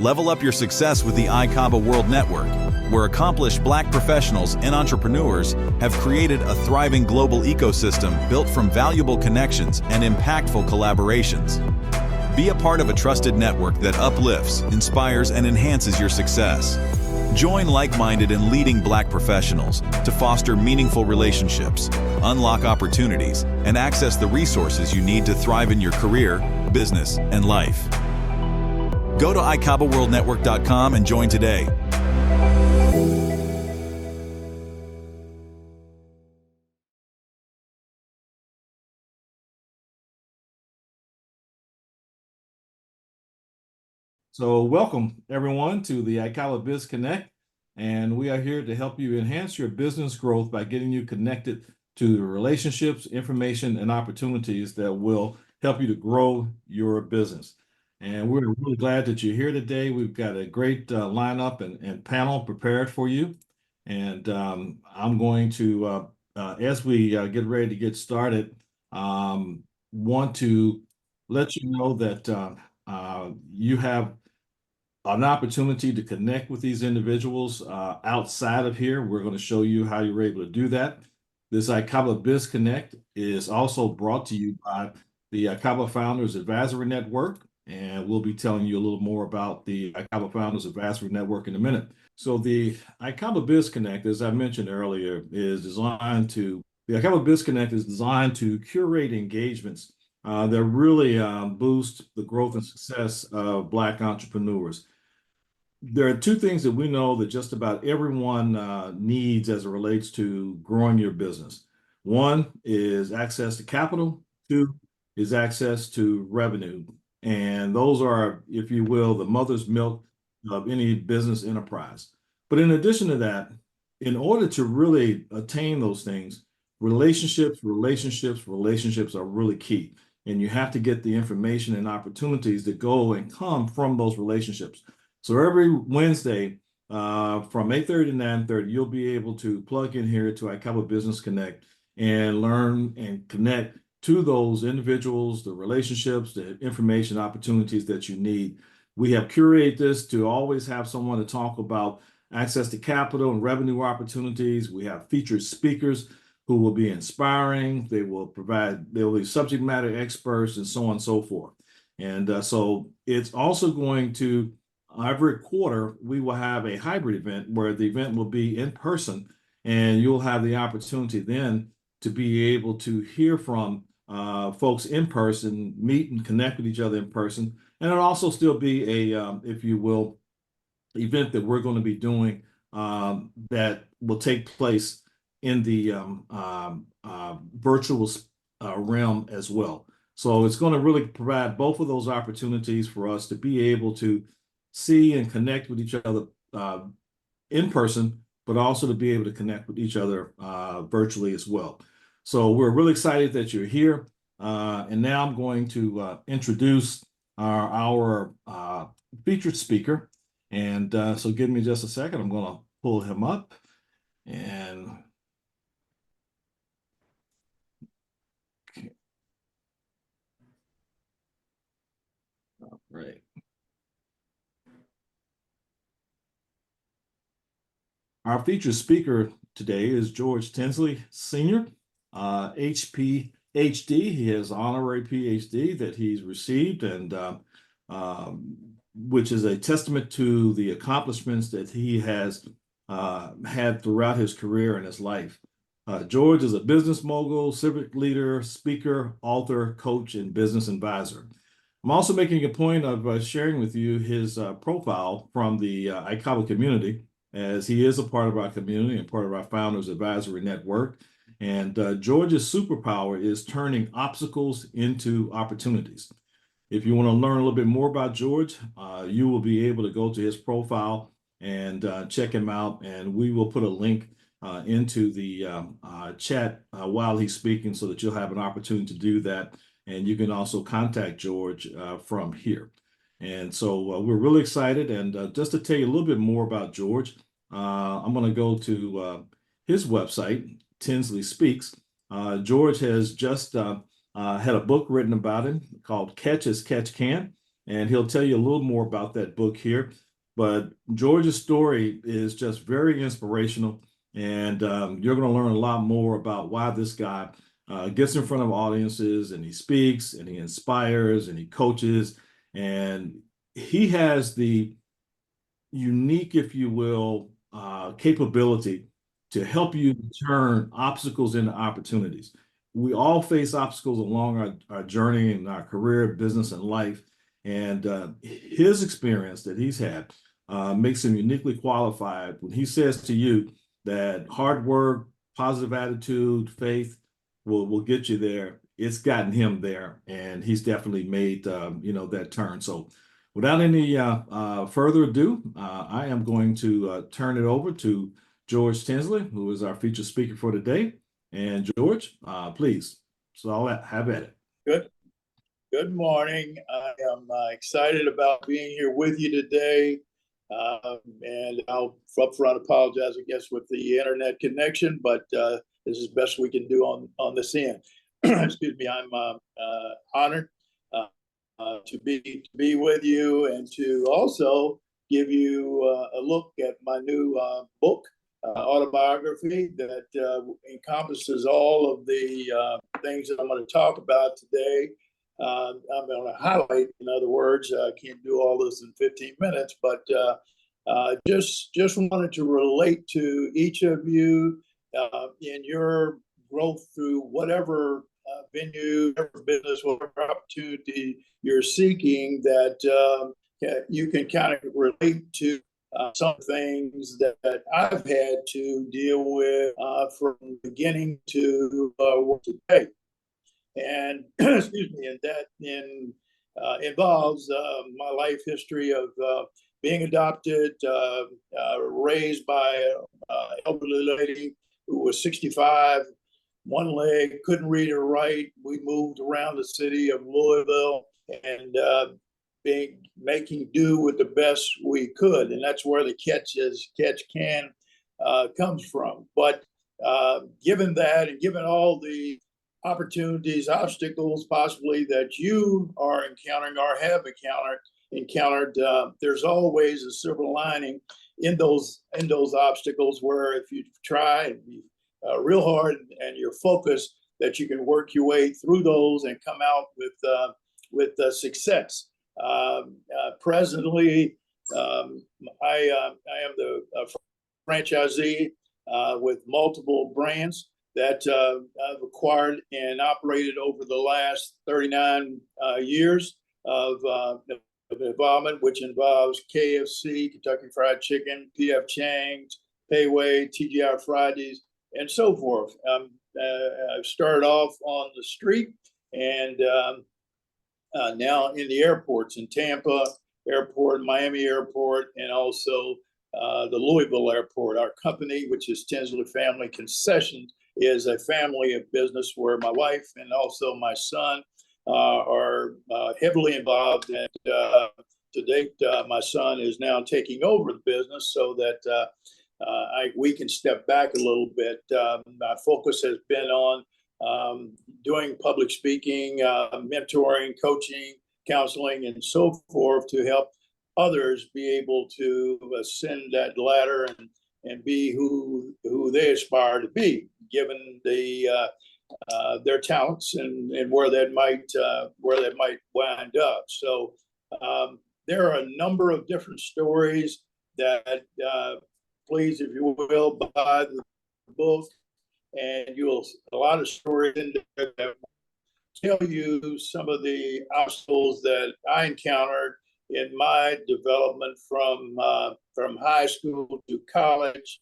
Level up your success with the ICABA World Network, where accomplished Black professionals and entrepreneurs have created a thriving global ecosystem built from valuable connections and impactful collaborations. Be a part of a trusted network that uplifts, inspires, and enhances your success. Join like-minded and leading Black professionals to foster meaningful relationships, unlock opportunities, and access the resources you need to thrive in your career, business, and life. Go to ICABAworldNetwork.com and join today. So welcome everyone to the ICABA Biz Connect, and we are here to help you enhance your business growth by getting you connected to the relationships, information, and opportunities that will help you to grow your business. And we're really glad that you're here today. We've got a great lineup and panel prepared for you. And I'm going to, as we get ready to get started, want to let you know that you have an opportunity to connect with these individuals outside of here. We're going to show you how you're able to do that. This ICABA Biz Connect is also brought to you by the ICABA Founders Advisory Network, and we'll be telling you a little more about the ICABA Founders Advisory Network in a minute. So the ICABA Biz Connect, as I mentioned earlier, the ICABA Biz Connect is designed to curate engagements that really boost the growth and success of Black entrepreneurs. There are two things that we know that just about everyone needs as it relates to growing your business. One is access to capital. Two is access to revenue. And those are, if you will, the mother's milk of any business enterprise. But in addition to that, in order to really attain those things, relationships are really key. And you have to get the information and opportunities that go and come from those relationships. So every Wednesday from 8:30 to 9:30, you'll be able to plug in here to ICABA Business Connect and learn and connect to those individuals, the relationships, the information, opportunities that you need. We have curated this to always have someone to talk about access to capital and revenue opportunities. We have featured speakers who will be inspiring. They will be subject matter experts and so on and so forth. And so it's also going to, every quarter, we will have a hybrid event where the event will be in person, and you'll have the opportunity then to be able to hear from folks in person, meet and connect with each other in person. And it'll also still be a, if you will, event that we're going to be doing that will take place in the virtual realm as well. So it's going to really provide both of those opportunities for us to be able to see and connect with each other in person, but also to be able to connect with each other virtually as well. So we're really excited that you're here. And now I'm going to introduce our featured speaker. And so give me just a second. I'm going to pull him up. And all right. Our featured speaker today is George Tinsley, Senior, PhD. He has honorary PhD that he's received, and which is a testament to the accomplishments that he has had throughout his career and his life. George is a business mogul, civic leader, speaker, author, coach, and business advisor. I'm also making a point of sharing with you his profile from the ICABA community, as he is a part of our community and part of our Founders Advisory Network. And George's superpower is turning obstacles into opportunities. If you want to learn a little bit more about George, you will be able to go to his profile and check him out. And we will put a link into the chat while he's speaking so that you'll have an opportunity to do that. And you can also contact George from here. And so we're really excited. And just to tell you a little bit more about George, I'm going to go to his website, Tinsley Speaks. George has just had a book written about him called Catch as Catch Can. and he'll tell you a little more about that book here. But George's story is just very inspirational, and you're going to learn a lot more about why this guy gets in front of audiences and he speaks and he inspires and he coaches, and he has the unique, if you will, capability to help you turn obstacles into opportunities. We all face obstacles along our journey in our career, business, and life. And his experience that he's had makes him uniquely qualified when he says to you that hard work, positive attitude, faith will get you there. It's gotten him there, and he's definitely made that turn. So without any further ado, I am going to turn it over to George Tinsley, who is our featured speaker for today. And George, please, so I'll have at it. Good morning. I am excited about being here with you today. And I'll upfront apologize, I guess, with the internet connection, but this is best we can do on this end. Excuse me. I'm honored to be with you and to also give you a look at my new book, autobiography that encompasses all of the things that I'm going to talk about today. I'm going to highlight, in other words, I can't do all this in 15 minutes, but just wanted to relate to each of you in your growth through whatever venue, whatever business, whatever opportunity you're seeking, that you can kind of relate to some things that I've had to deal with from beginning to work today. And excuse me, and that involves my life history of being adopted, raised by an elderly lady who was 65, one leg, couldn't read or write. We moved around the city of Louisville and making do with the best we could, and that's where the catch can comes from. But given that, and given all the opportunities, obstacles possibly that you are encountering or have encountered, there's always a silver lining in those obstacles, where if you try and be real hard and you're focused, that you can work your way through those and come out with success. Presently, I am the franchisee with multiple brands that I've acquired and operated over the last 39 years of involvement, which involves KFC, Kentucky Fried Chicken, P.F. Chang's, Payway, TGI Fridays, and so forth. I've started off on the street and now in the airports, in Tampa Airport, Miami Airport, and also the Louisville Airport. Our company, which is Tinsley Family Concessions, is a family of business where my wife and also my son are heavily involved. And to date, my son is now taking over the business so that we can step back a little bit. My focus has been on doing public speaking, mentoring, coaching, counseling, and so forth to help others be able to ascend that ladder and be who they aspire to be, given their talents and where that might wind up. So there are a number of different stories that please, if you will, buy the book, and a lot of stories in there that tell you some of the obstacles that I encountered in my development from high school to college,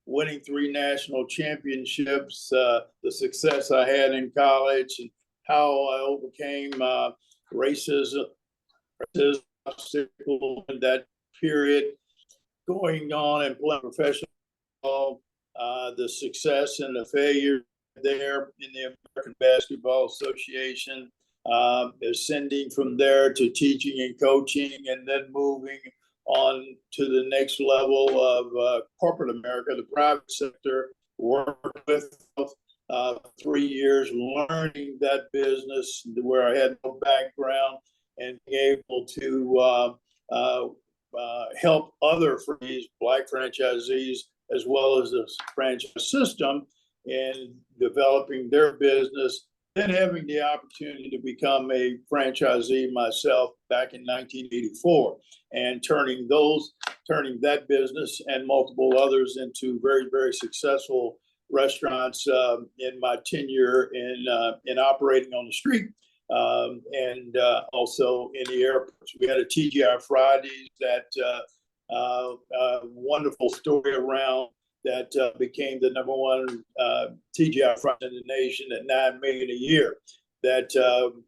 winning 3 national championships, the success I had in college, and how I overcame racism obstacle in that period, going on and playing professional, the success and the failure there in the American Basketball Association, ascending from there to teaching and coaching, and then moving on to the next level of corporate America, the private sector, worked with 3 years learning that business where I had no background, and being able to help other Black franchisees as well as the franchise system in developing their business. Then having the opportunity to become a franchisee myself back in 1984 and turning that business and multiple others into very, very successful restaurants in my tenure in operating on the street and also in the airports. We had a TGI Fridays that wonderful story around that became the #1 TGI Fridays in the nation at $9 million a year. That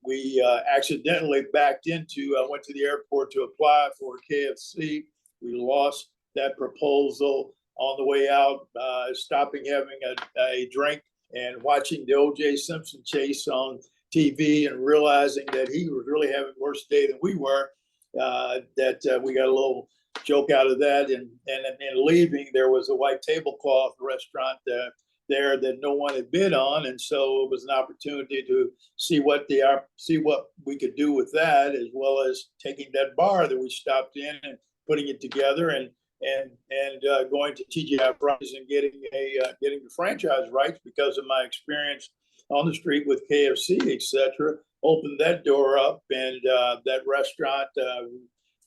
we accidentally backed into. I went to the airport to apply for KFC. We lost that proposal on the way out, stopping having a drink and watching the O.J. Simpson chase on TV and realizing that he was really having a worse day than we were. That we got a little joke out of that, and leaving, there was a white tablecloth restaurant there that no one had bid on, and so it was an opportunity to see what we could do with that, as well as taking that bar that we stopped in and putting it together and going to TGI Fridays and getting the franchise rights because of my experience on the street with KFC, etc. Opened that door up, and that restaurant.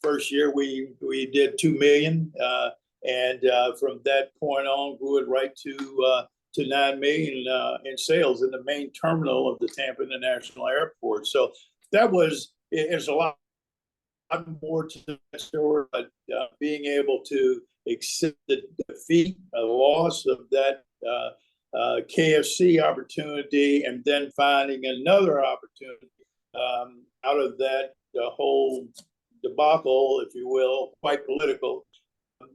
First year we did 2 million, and from that point on grew it right to 9 million in sales in the main terminal of the Tampa International Airport. So that it's a lot more to that story, but being able to accept the defeat, the loss of that KFC opportunity, and then finding another opportunity out of that whole debacle, if you will, quite political.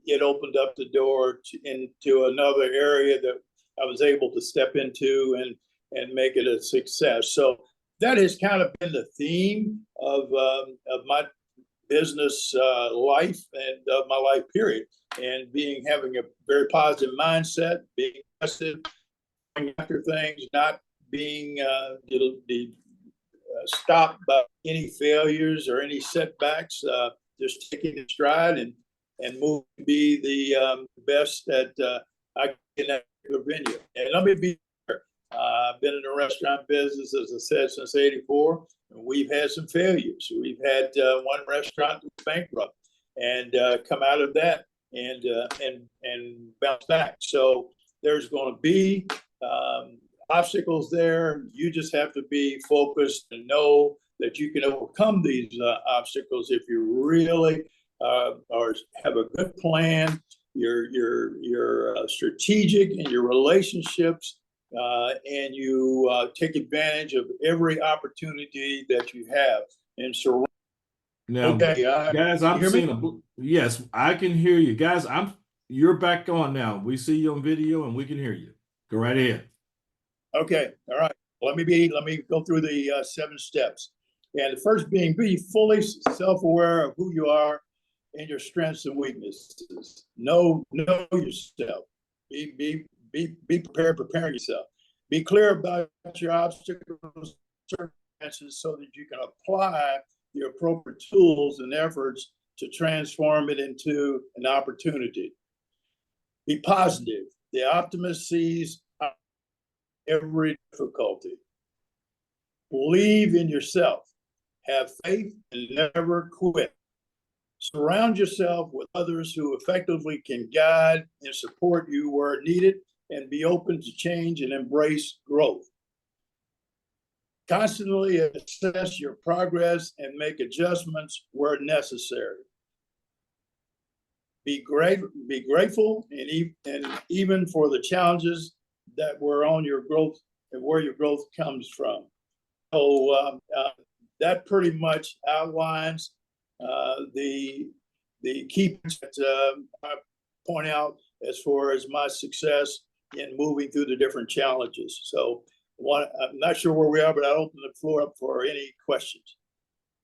It opened up the door into another area that I was able to step into and make it a success. So that has kind of been the theme of my business life and of my life period, and having a very positive mindset, being aggressive, going after things, not being stopped by any failures or any setbacks, just taking it stride and move to be the best that I can at a venue. And let me be clear, I've been in the restaurant business, as I said, since '84. And we've had some failures. We've had one restaurant that was bankrupt and come out of that and bounce back. So there's going to be obstacles there. You just have to be focused and know that you can overcome these obstacles if you really or have a good plan. You're strategic in your relationships, and you take advantage of every opportunity that you have. And so, now, okay, guys, I'm seeing yes, I can hear you, guys. You're back on now. We see you on video, and we can hear you. Go right ahead. Okay, all right. Let me go through the 7 steps. And the first being, be fully self-aware of who you are and your strengths and weaknesses. Know yourself. Be prepared, preparing yourself. Be clear about your obstacles, circumstances, so that you can apply the appropriate tools and efforts to transform it into an opportunity. Be positive. The optimist sees every difficulty. Believe in yourself. Have faith and never quit. Surround yourself with others who effectively can guide and support you where needed, and be open to change and embrace growth. Constantly assess your progress and make adjustments where necessary. Be grateful and even for the challenges that were on your growth and where your growth comes from. So that pretty much outlines the key points that I point out as far as my success in moving through the different challenges. So I'm not sure where we are, but I'll open the floor up for any questions.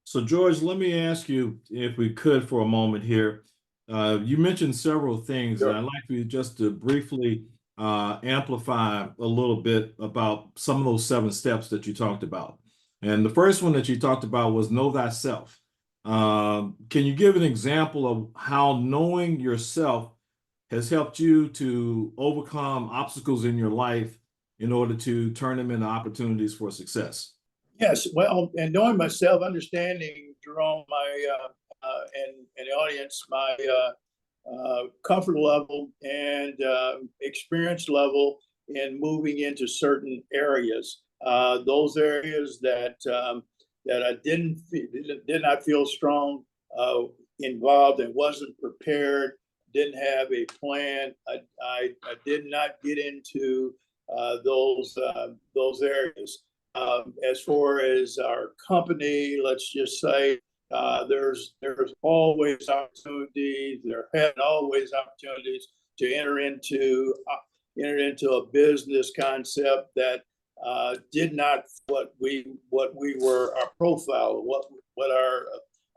So George, let me ask you, if we could, for a moment here. You mentioned several things, sure, and I'd like for you just to briefly amplify a little bit about some of those 7 steps that you talked about. And the first one that you talked about was know thyself. Can you give an example of how knowing yourself has helped you to overcome obstacles in your life in order to turn them into opportunities for success? Yes, well, and knowing myself, understanding Jerome, and the audience, my comfort level and experience level in moving into certain areas. Those areas that I did not feel strong involved and wasn't prepared, didn't have a plan. I did not get into those areas. As far as our company, let's just say there's always opportunities. There have always opportunities to enter into a business concept that did not what we were our profile, what our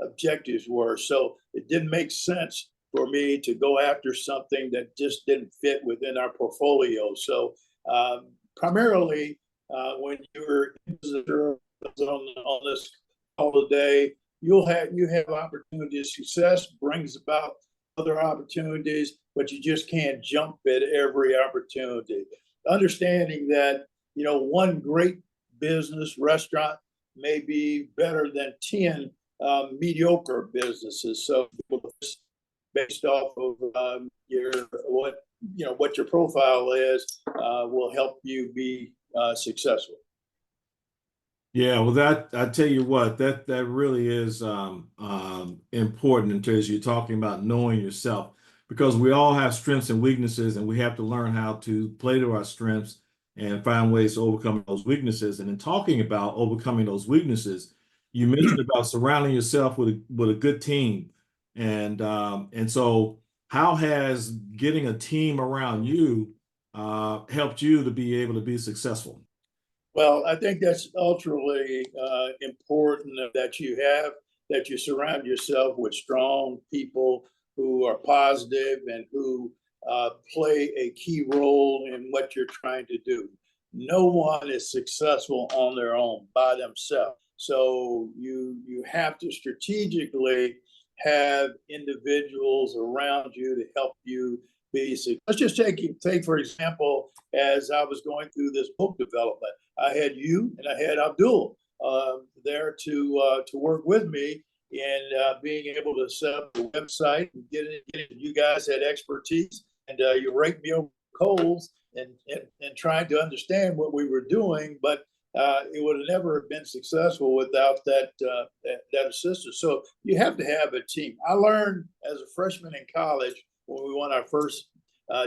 objectives were. So it didn't make sense for me to go after something that just didn't fit within our portfolio. So primarily, when you're on this call today, you have opportunities. Success brings about other opportunities, but you just can't jump at every opportunity. Understanding that one great business restaurant may be better than 10 mediocre businesses. So based off of what your profile is will help you be successful. Yeah, well, I tell you what, that really is important in terms you're talking about knowing yourself, because we all have strengths and weaknesses, and we have to learn how to play to our strengths and find ways to overcome those weaknesses. And in talking about overcoming those weaknesses, you mentioned about surrounding yourself with a good team, and so how has getting a team around you helped you to be able to be successful? Well, I think that's ultimately important that you surround yourself with strong people who are positive and who play a key role in what you're trying to do. No one is successful on their own by themselves. So you have to strategically have individuals around you to help you be successful. Let's just take for example, as I was going through this book development, I had you and I had Abdul there to work with me in being able to set up the website and get it. You guys had expertise, and you raked me over coals and trying to understand what we were doing, but it would have never been successful without that assistance. So you have to have a team. I learned as a freshman in college when we won our first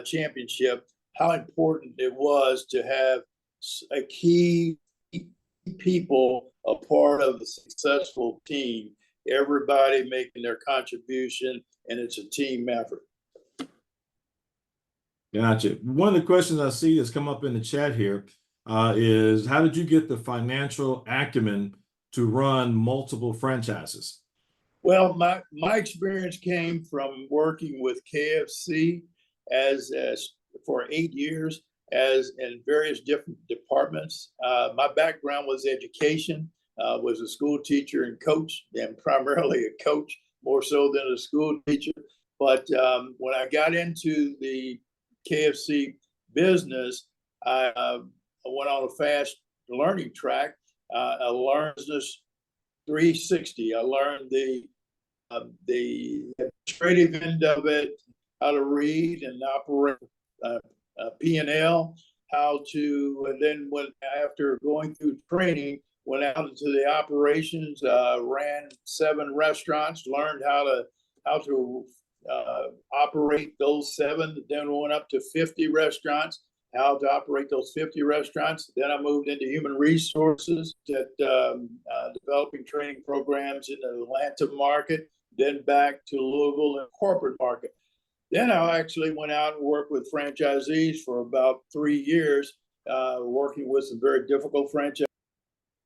championship how important it was to have a key people a part of the successful team, everybody making their contribution, and it's a team effort. Gotcha. One of the questions I see that's come up in the chat here is, how did you get the financial acumen to run multiple franchises? Well, my experience came from working with KFC as for 8 years as in various different departments. My background was education, was a school teacher and coach, and primarily a coach more so than a school teacher. But when I got into the KFC business, I went on a fast learning track. I learned this 360. I learned the administrative end of it, how to read and operate P&L, how to, and then after going through training, went out into the operations, ran 7 restaurants, learned how to operate those 7, then went up to 50 restaurants, how to operate those 50 restaurants. Then I moved into human resources, developing training programs in the Atlanta market, then back to Louisville and corporate market. Then I actually went out and worked with franchisees for about 3 years, working with some very difficult franchisees.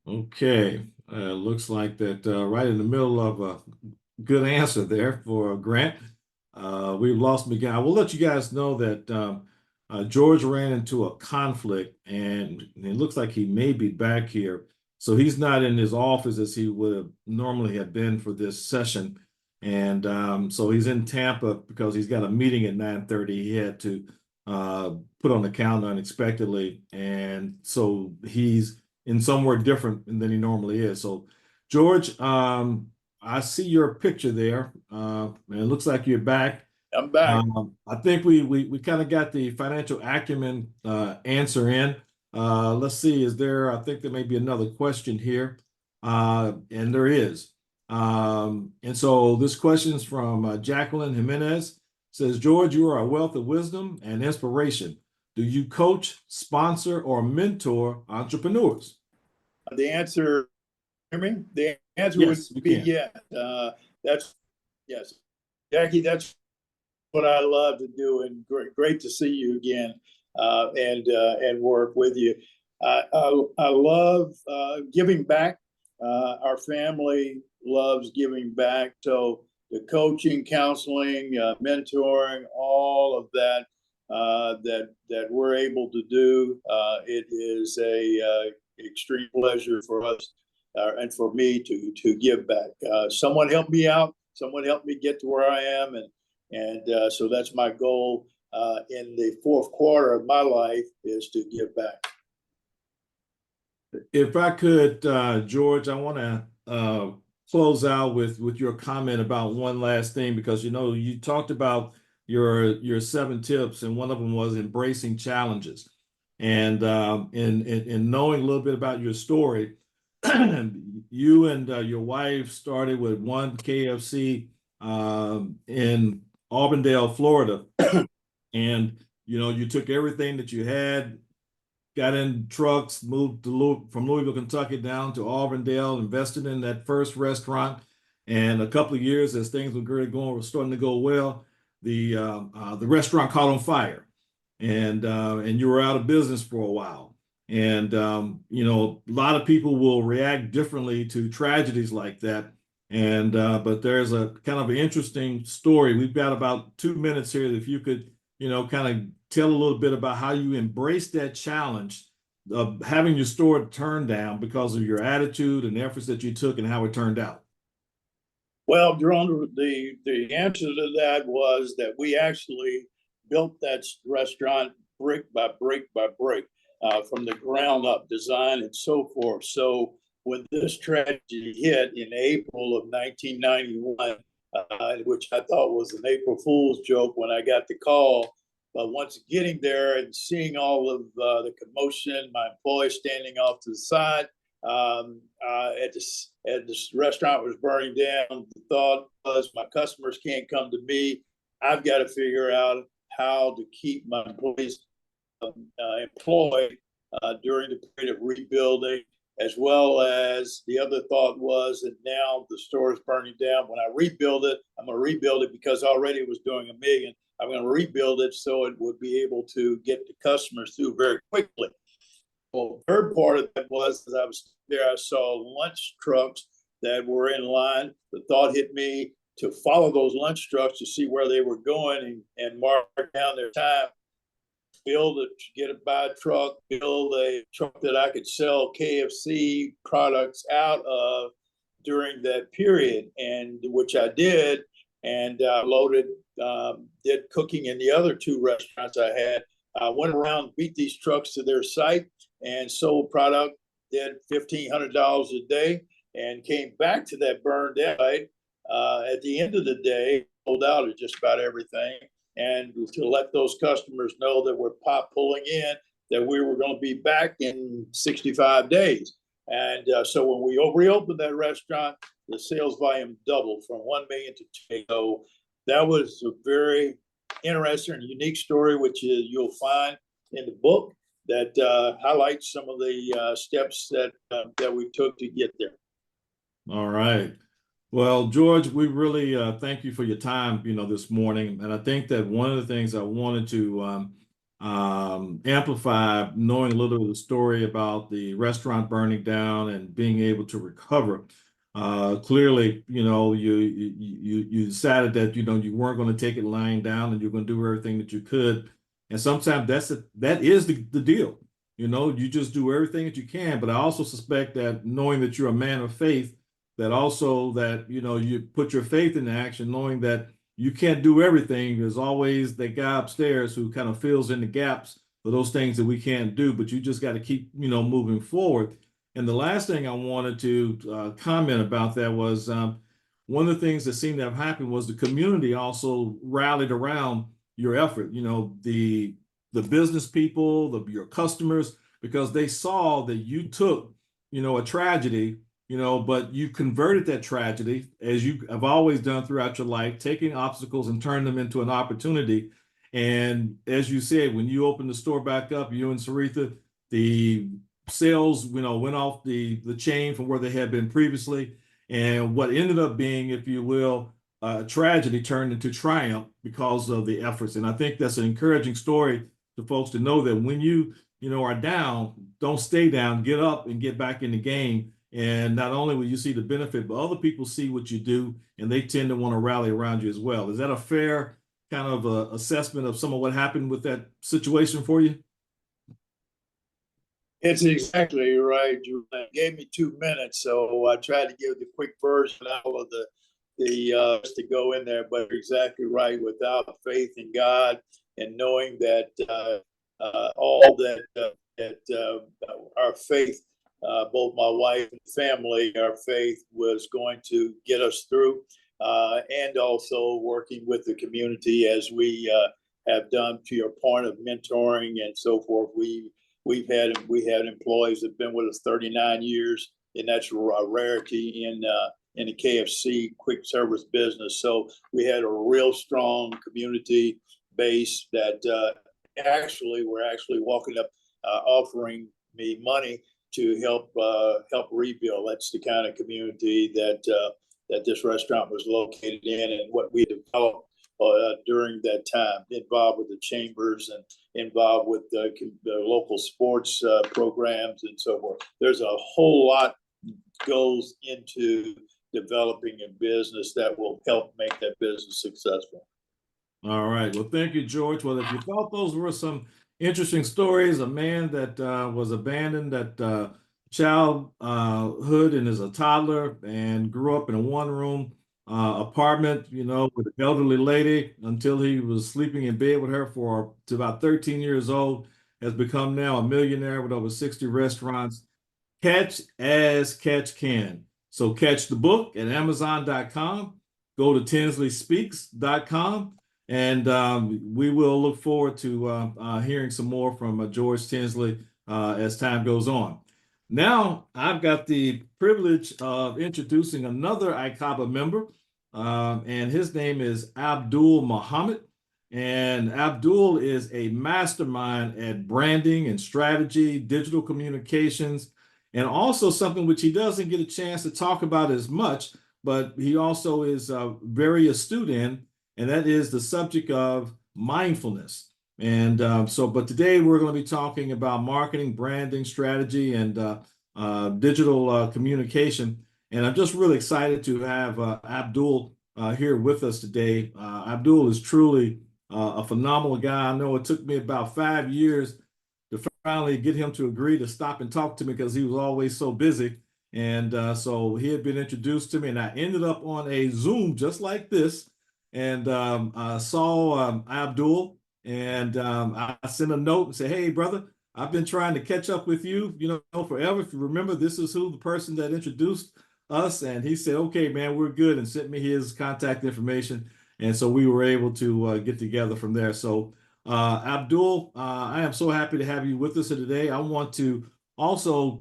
Okay, looks like that right in the middle of a good answer there for Grant. We've lost him again. I will let you guys know that George ran into a conflict, and it looks like he may be back here. So he's not in his office as he would have normally have been for this session. And so he's in Tampa because he's got a meeting at 9:30. He had to put on the calendar unexpectedly. And so he's in somewhere different than he normally is. So George, I see your picture there. And it looks like you're back. I'm back. I think we kind of got the financial acumen answer in. Let's see, I think there may be another question here. And there is. And so this question is from Jacqueline Jimenez. Says, George, you are a wealth of wisdom and inspiration. Do you coach, sponsor, or mentor entrepreneurs? The answer, hear me? The answer Yes, would be yes. That's yes, Jackie. That's what I love to do, and great to see you again, and work with you. I love giving back. Our family loves giving back. So the coaching, counseling, mentoring, all of that that we're able to do, it is a extreme pleasure for us and for me to give back. Someone helped me out. Someone helped me get to where I am, and so that's my goal in the fourth quarter of my life, is to give back. If I could, George, I want to close out with your comment about one last thing, because you talked about your 7 tips, and one of them was embracing challenges. And in knowing a little bit about your story, you and your wife started with one KFC in Auburndale, Florida, and you took everything that you had, got in trucks, moved from Louisville, Kentucky down to Auburndale, invested in that first restaurant. And a couple of years as things were starting to go well, the restaurant caught on fire, and you were out of business for a while. And a lot of people will react differently to tragedies like that. And but there's a kind of an interesting story. We've got about 2 minutes here. If you could, kind of tell a little bit about how you embraced that challenge of having your store turned down because of your attitude and the efforts that you took, and how it turned out. Well, Jerome, the answer to that was that we actually built that restaurant brick by brick by brick, from the ground up, design and so forth. So when this tragedy hit in April of 1991, which I thought was an April Fool's joke when I got the call, but once getting there and seeing all of the commotion, my employees standing off to the side, this restaurant was burning down. The thought was, my customers can't come to me. I've got to figure out how to keep my employees employed during the period of rebuilding, as well as the other thought was that now the store is burning down. When I rebuild it, I'm going to rebuild it because already it was doing $1 million. I'm going to rebuild it so it would be able to get the customers through very quickly. Well, the third part of that was, as I was there, I saw lunch trucks that were in line. The thought hit me to follow those lunch trucks to see where they were going and mark down their time, buy a truck, build a truck that I could sell KFC products out of during that period, and which I did, and loaded, did cooking in the other 2 restaurants I had. I went around, beat these trucks to their site, and sold product, did $1,500 a day, and came back to that burned site at the end of the day, sold out of just about everything, and to let those customers know that we're pulling in, that we were going to be back in 65 days. And so when we reopened that restaurant, the sales volume doubled from 1 million to 2 million. So that was a very interesting and unique story, which you'll find in the book, that highlights some of the steps that we took to get there. All right. Well, George, we really thank you for your time, this morning. And I think that one of the things I wanted to amplify, knowing a little bit of the story about the restaurant burning down and being able to recover. Clearly, you decided that you weren't going to take it lying down, and you're going to do everything that you could. And sometimes that is the deal. you just do everything that you can. But I also suspect that knowing that you're a man of faith, that also that, you put your faith into action, knowing that you can't do everything. There's always that guy upstairs who kind of fills in the gaps for those things that we can't do, but you just got to keep, moving forward. And the last thing I wanted to comment about that was one of the things that seemed to have happened was the community also rallied around your effort. The business people, your customers, because they saw that you took, a tragedy, but you converted that tragedy, as you have always done throughout your life, taking obstacles and turn them into an opportunity. And as you said, when you opened the store back up, you and Saritha, the sales, went off the chain from where they had been previously. And what ended up being, if you will, a tragedy turned into triumph because of the efforts. And I think that's an encouraging story to folks to know that when you are down, don't stay down, get up and get back in the game. And not only will you see the benefit, but other people see what you do and they tend to want to rally around you as well. Is that a fair kind of assessment of some of what happened with that situation for you? It's exactly right. You gave me 2 minutes, so I tried to give the quick version out of the to go in there. But you're exactly right. Without faith in God and knowing that all that our faith, both my wife and family, our faith was going to get us through, and also working with the community as we have done. To your point of mentoring and so forth, we had employees that have been with us 39 years, and that's a rarity in the KFC quick service business. So we had a real strong community base that we're actually walking up, offering me money to help rebuild. That's the kind of community that this restaurant was located in, and what we developed during that time, involved with the chambers and involved with the local sports programs and so forth. There's a whole lot goes into developing a business that will help make that business successful. All right. Well, thank you, George. Well, if you thought those were some interesting stories, a man that was abandoned at childhood and is a toddler and grew up in a one-room apartment, with an elderly lady until he was sleeping in bed with her to about 13 years old, has become now a millionaire with over 60 restaurants. Catch as catch can. So catch the book at Amazon.com, go to TinsleySpeaks.com, and we will look forward to hearing some more from George Tinsley as time goes on. Now, I've got the privilege of introducing another ICABA member, and his name is Abdul Muhammad. And Abdul is a mastermind at branding and strategy, digital communications, and also something which he doesn't get a chance to talk about as much, but he also is very astute in, and that is the subject of mindfulness. And but today we're going to be talking about marketing, branding, strategy, and digital communication. And I'm just really excited to have Abdul here with us today. Abdul is truly a phenomenal guy. I know it took me about 5 years to finally get him to agree to stop and talk to me because he was always so busy. And so he had been introduced to me, and I ended up on a Zoom just like this, and I saw Abdul. And I sent a note and said, "Hey, brother, I've been trying to catch up with you, forever. If you remember, this is the person that introduced us." And he said, "Okay, man, we're good," and sent me his contact information. And so we were able to get together from there. So Abdul, I am so happy to have you with us today. I want to also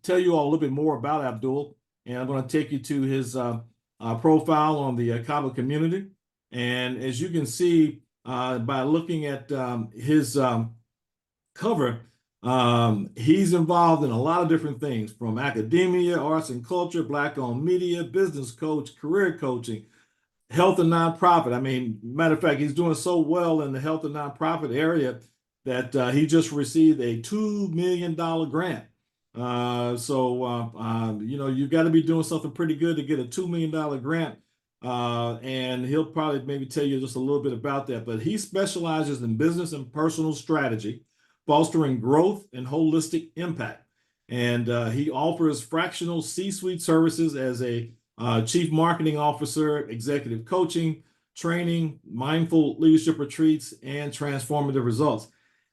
tell you all a little bit more about Abdul, and I'm going to take you to his profile on the ICABA community. And as you can see, by looking at his cover, he's involved in a lot of different things, from academia, arts and culture, Black-owned media, business coach, career coaching, health and nonprofit. I mean, matter of fact, he's doing so well in the health and nonprofit area that he just received a $2 million grant. You've got to be doing something pretty good to get a $2 million grant. And he'll probably maybe tell you just a little bit about that, but he specializes in business and personal strategy, fostering growth and holistic impact. And he offers fractional C-suite services as a chief marketing officer, executive coaching, training, mindful leadership retreats, and transformative results.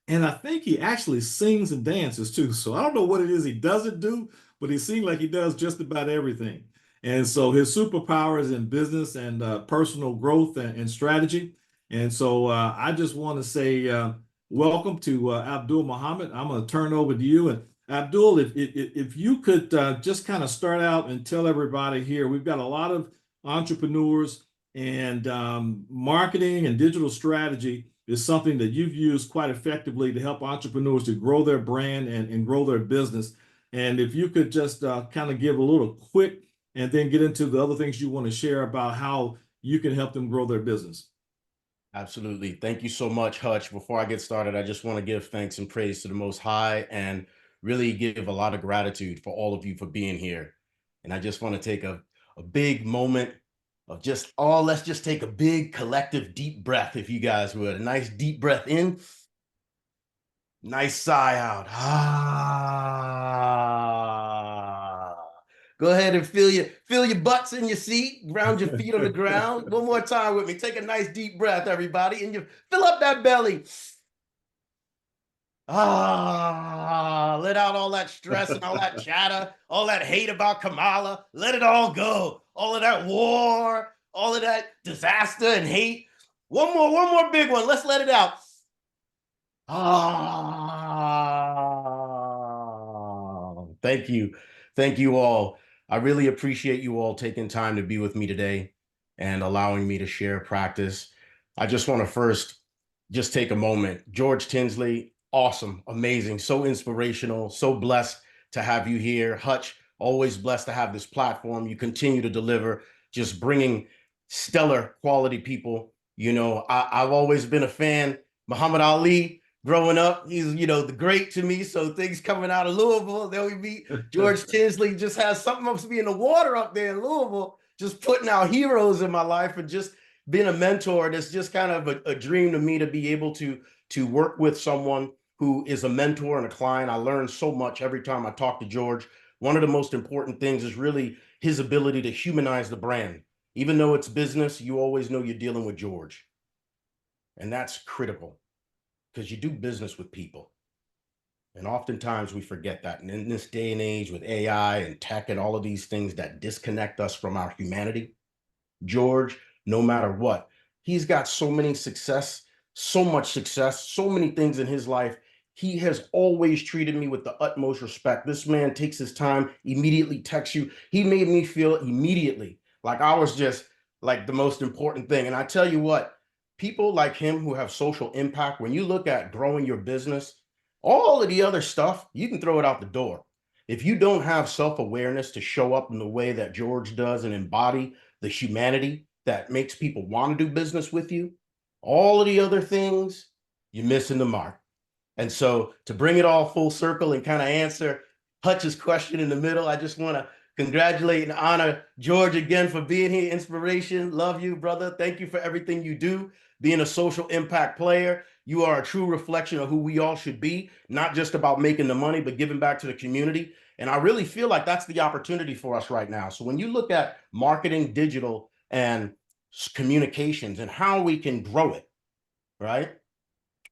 And I think he actually sings and dances too. So I don't know what it is he doesn't do, but he seems like he does just about everything. And so his superpower is in business and personal growth and strategy. And so I just want to say welcome to Abdul Muhammad. I'm going to turn over to you. And Abdul, if you could just kind of start out and tell everybody here, we've got a lot of entrepreneurs, and marketing and digital strategy is something that you've used quite effectively to help entrepreneurs to grow their brand and grow their business. And if you could just kind of give a little quick and then get into the other things you want to share about how you can help them grow their business. Absolutely. Thank you so much, Hutch. Before I get started, I just want to give thanks and praise to the Most High and really give a lot of gratitude for all of you for being here. And I just want to take a big moment of just, let's just take a big collective deep breath, if you guys would. A nice deep breath in, nice sigh out. Go ahead and feel your butts in your seat, ground your feet on the ground. One more time with me. Take a nice deep breath, everybody, and you fill up that belly. Let out all that stress and all that chatter, all that hate about Kamala. Let it all go. All of that war, all of that disaster and hate. One more big one. Let's let it out. Thank you. Thank you all. I really appreciate you all taking time to be with me today and allowing me to share practice. I just want to first just take a moment. George Tinsley, awesome, amazing, so inspirational, so blessed to have you here. Hutch, always blessed to have this platform. You continue to deliver, just bringing stellar quality people. You know, I've always been a fan. Muhammad Ali, growing up, he's, the great to me. So things coming out of Louisville, then we meet George Tinsley, just has something must be in the water up there in Louisville, just putting out heroes in my life and just being a mentor. That's just kind of a dream to me to be able to work with someone who is a mentor and a client. I learn so much every time I talk to George. One of the most important things is really his ability to humanize the brand. Even though it's business, you always know you're dealing with George. And that's critical because you do business with people. And oftentimes we forget that. And in this day and age with AI and tech and all of these things that disconnect us from our humanity, George, no matter what, he's got so many success, so much success, so many things in his life. He has always treated me with the utmost respect. This man takes his time, immediately texts you. He made me feel immediately like I was just like the most important thing. And I tell you what, people like him who have social impact, when you look at growing your business, all of the other stuff, you can throw it out the door. If you don't have self-awareness to show up in the way that George does and embody the humanity that makes people want to do business with you, all of the other things, you're missing the mark. And so to bring it all full circle and kind of answer Hutch's question in the middle, I just want to congratulate and honor George again for being here. Inspiration. Love you, brother. Thank you for everything you do. Being a social impact player, you are a true reflection of who we all should be, not just about making the money, but giving back to the community. And I really feel like that's the opportunity for us right now. So when you look at marketing, digital, and communications and how we can grow it, right?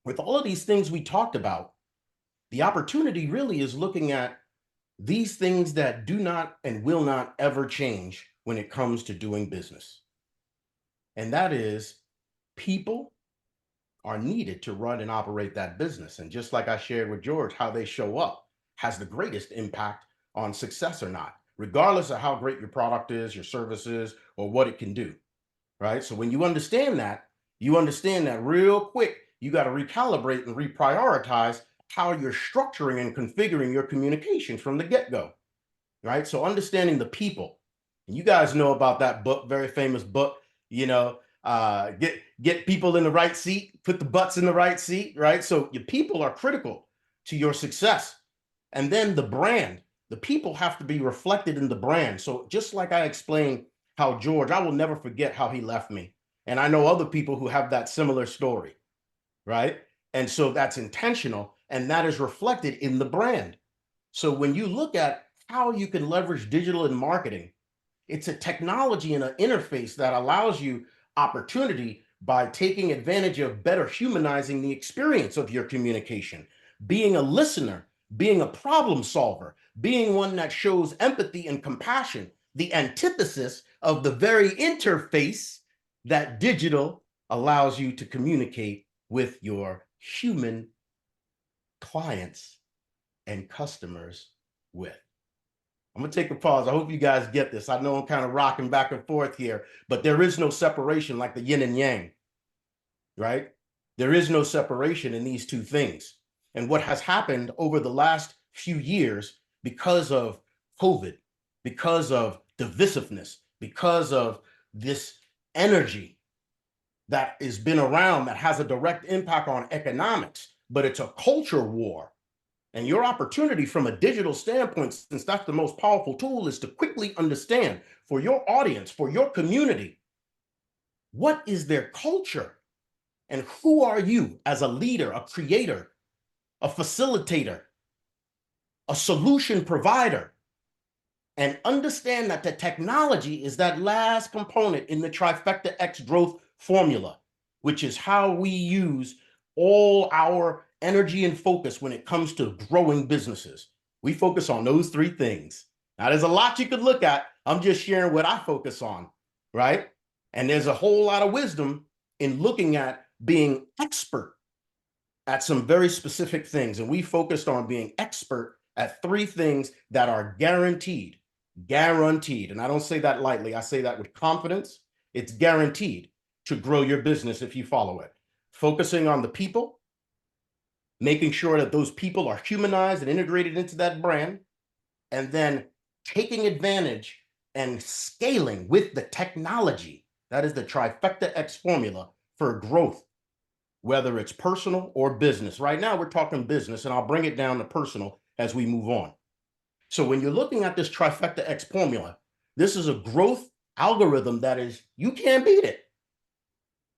With all of these things we talked about, the opportunity really is looking at these things that do not and will not ever change when it comes to doing business. And that is, people are needed to run and operate that business. And just like I shared with George, how they show up has the greatest impact on success or not, regardless of how great your product is, your service is, or what it can do, right? So when you understand that real quick, you got to recalibrate and reprioritize how you're structuring and configuring your communication from the get-go, right? So understanding the people, and you guys know about that book, very famous book, get people in the right seat, put the butts in the right seat, right? So your people are critical to your success. And then the brand, the people have to be reflected in the brand. So just like I explained how George, I will never forget how he left me. And I know other people who have that similar story, right? And so that's intentional. and that is reflected in the brand. So when you look at how you can leverage digital in marketing, it's a technology and an interface that allows you opportunity by taking advantage of better humanizing the experience of your communication, being a listener, being a problem solver, being one that shows empathy and compassion, the antithesis of the very interface that digital allows you to communicate with your human clients and customers with. I'm going to take a pause. I hope you guys get this. I know I'm kind of rocking back and forth here, but there is no separation like the yin and yang, right? There is no separation in these two things. And what has happened over the last few years because of COVID, because of divisiveness, because of this energy that has been around that has a direct impact on economics, but it's a culture war. And your opportunity from a digital standpoint, since that's the most powerful tool, is to quickly understand for your audience, for your community, what is their culture and who are you as a leader, a creator, a facilitator, a solution provider, and understand that the technology is that last component in the trifecta X growth formula, which is how we use all our energy and focus when it comes to growing businesses. We focus on those three things. Now, there's a lot you could look at. I'm just sharing what I focus on, right? And there's a whole lot of wisdom in looking at being expert at some very specific things. And we focused on being expert at three things that are guaranteed. And I don't say that lightly. I say that with confidence. It's guaranteed to grow your business if you follow it. Focusing on the people, making sure that those people are humanized and integrated into that brand, and then taking advantage and scaling with the technology. That is the trifecta X formula for growth, whether it's personal or business. Right now, we're talking business, and I'll bring it down to personal as we move on. So when you're looking at this trifecta X formula, this is a growth algorithm that is, you can't beat it.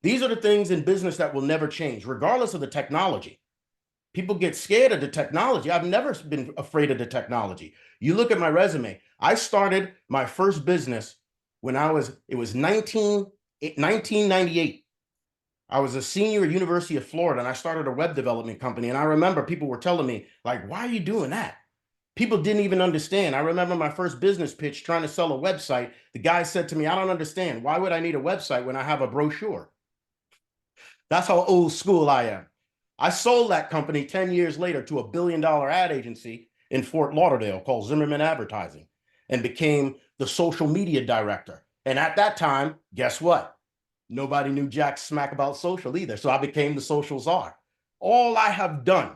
These are the things in business that will never change, regardless of the technology. People get scared of the technology. I've never been afraid of the technology. You look at my resume. I started my first business when it was 1998. I was a senior at University of Florida, and I started a web development company. And I remember people were telling me, like, why are you doing that? People didn't even understand. I remember my first business pitch trying to sell a website. The guy said to me, I don't understand. Why would I need a website when I have a brochure? That's how old school I am. I sold that company 10 years later to $1 billion ad agency in Fort Lauderdale called Zimmerman Advertising and became the social media director. And at that time, guess what? Nobody knew jack smack about social either. So I became the social czar. All I have done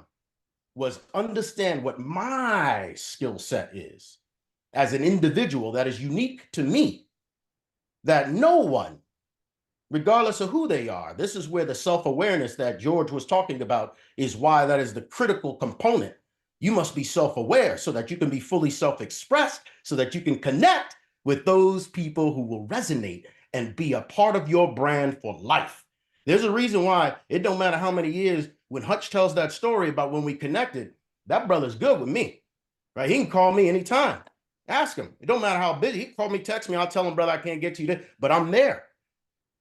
was understand what my skill set is as an individual that is unique to me, that no one, regardless of who they are, this is where the self-awareness that George was talking about is why that is the critical component. You must be self-aware so that you can be fully self-expressed, so that you can connect with those people who will resonate and be a part of your brand for life. There's a reason why it don't matter how many years, when Hutch tells that story about when we connected, that brother's good with me, right? He can call me anytime. Ask him. It don't matter how busy. He can call me, text me. I'll tell him, brother, I can't get to you there, but I'm there.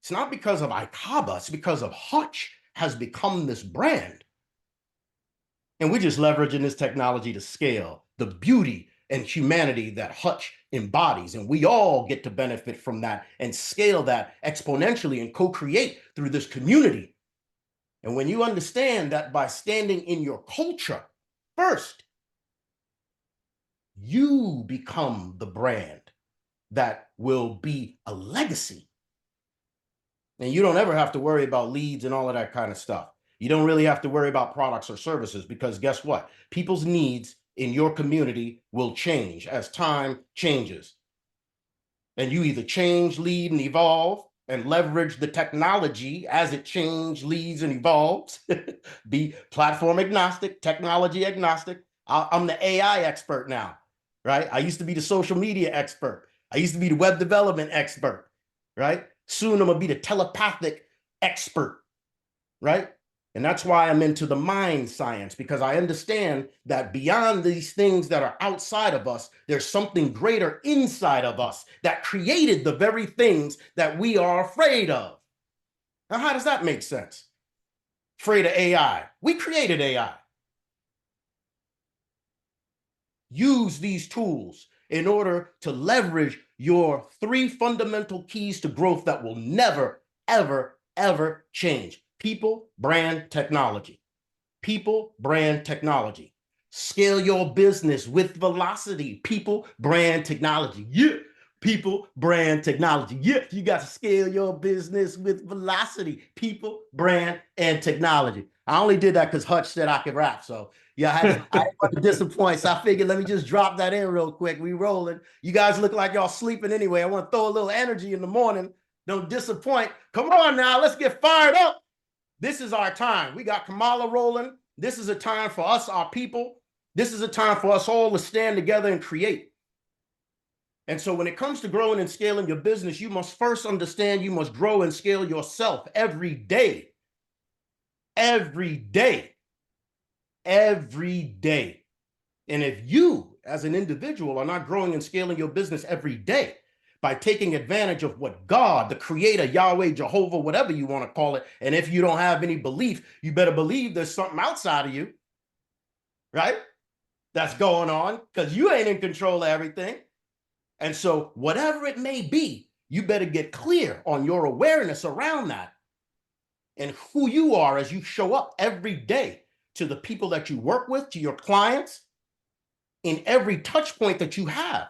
It's not because of ICABA. It's because of Hutch has become this brand. And we're just leveraging this technology to scale the beauty and humanity that Hutch embodies. And we all get to benefit from that and scale that exponentially and co-create through this community. And when you understand that by standing in your culture first, you become the brand that will be a legacy. And you don't ever have to worry about leads and all of that kind of stuff. You don't really have to worry about products or services because guess what? People's needs in your community will change as time changes. And you either change, lead, and evolve and leverage the technology as it changes, leads, and evolves. Be platform agnostic, technology agnostic. I'm the AI expert now, right? I used to be the social media expert. I used to be the web development expert, right? Soon I'm gonna be the telepathic expert, right? And that's why I'm into the mind science, because I understand that beyond these things that are outside of us, there's something greater inside of us that created the very things that we are afraid of. Now, how does that make sense? Afraid of AI. We created AI. Use these tools in order to leverage your 3 fundamental keys to growth that will never, ever, ever change. People, brand, technology. People, brand, technology. Scale your business with velocity. People, brand, technology. Yeah. People, brand, technology. Yeah, you got to scale your business with velocity. People, brand, and technology. I only did that because Hutch said I could rap. So yeah, I didn't want to disappoint. So I figured let me just drop that in real quick. We rolling. You guys look like y'all sleeping anyway. I want to throw a little energy in the morning. Don't disappoint. Come on now, let's get fired up. This is our time. We got Kamala rolling. This is a time for us, our people. This is a time for us all to stand together and create. And so when it comes to growing and scaling your business, you must first understand you must grow and scale yourself every day. Every day. Every day. And if you, as an individual, are not growing and scaling your business every day by taking advantage of what God, the Creator, Yahweh, Jehovah, whatever you want to call it, and if you don't have any belief, you better believe there's something outside of you, right? That's going on, because you ain't in control of everything. And so whatever it may be, you better get clear on your awareness around that and who you are as you show up every day to the people that you work with, to your clients, in every touch point that you have,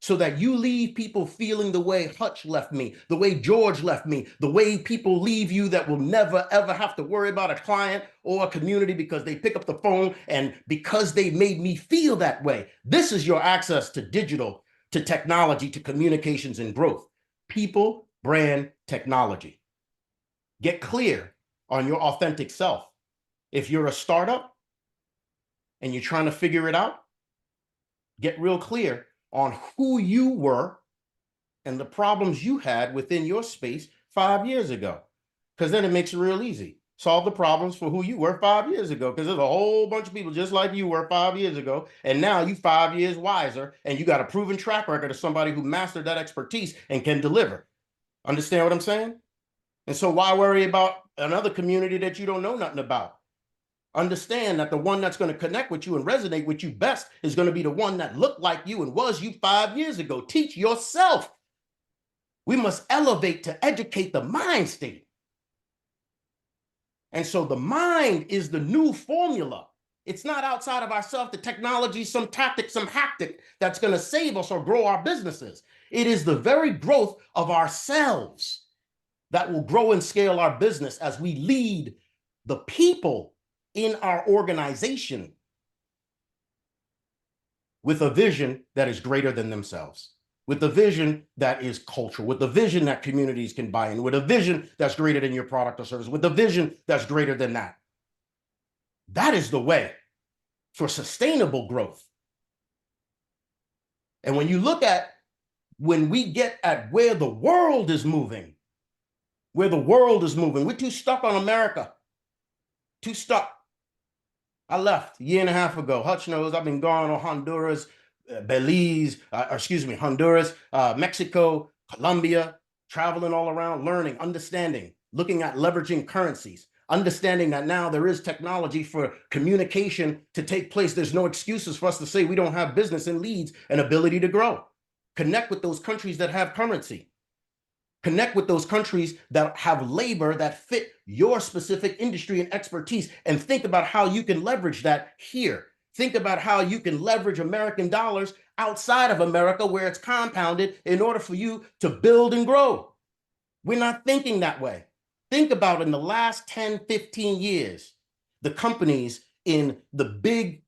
so that you leave people feeling the way Hutch left me, the way George left me, the way people leave you that will never, ever have to worry about a client or a community because they pick up the phone and because they made me feel that way. This is your access to digital, to technology, to communications and growth. People, brand, technology. Get clear on your authentic self. If you're a startup and you're trying to figure it out, get real clear on who you were and the problems you had within your space 5 years ago. Because then it makes it real easy. Solve the problems for who you were 5 years ago, because there's a whole bunch of people just like you were 5 years ago, and now you 5 years wiser, and you got a proven track record of somebody who mastered that expertise and can deliver. Understand what I'm saying? And so why worry about another community that you don't know nothing about? Understand that the one that's going to connect with you and resonate with you best is going to be the one that looked like you and was you 5 years ago. Teach yourself. We must elevate to educate the mind state. And so the mind is the new formula. It's not outside of ourselves, the technology, some tactic, some hactic that's going to save us or grow our businesses. It is the very growth of ourselves that will grow and scale our business as we lead the people in our organization with a vision that is greater than themselves, with a vision that is cultural, with a vision that communities can buy in, with a vision that's greater than your product or service, with a vision that's greater than that. That is the way for sustainable growth. And when you look at, when we get at where the world is moving, we're too stuck on America, too stuck. I left a year and a half ago. Hutch knows I've been gone on Honduras, Honduras, Mexico, Colombia, traveling all around, learning, understanding, looking at leveraging currencies, understanding that now there is technology for communication to take place. There's no excuses for us to say we don't have business and leads and ability to grow. Connect with those countries that have currency. Connect with those countries that have labor that fit your specific industry and expertise, and think about how you can leverage that here. Think about how you can leverage American dollars outside of America where it's compounded in order for you to build and grow. We're not thinking that way. Think about in the last 10, 15 years, the companies in the big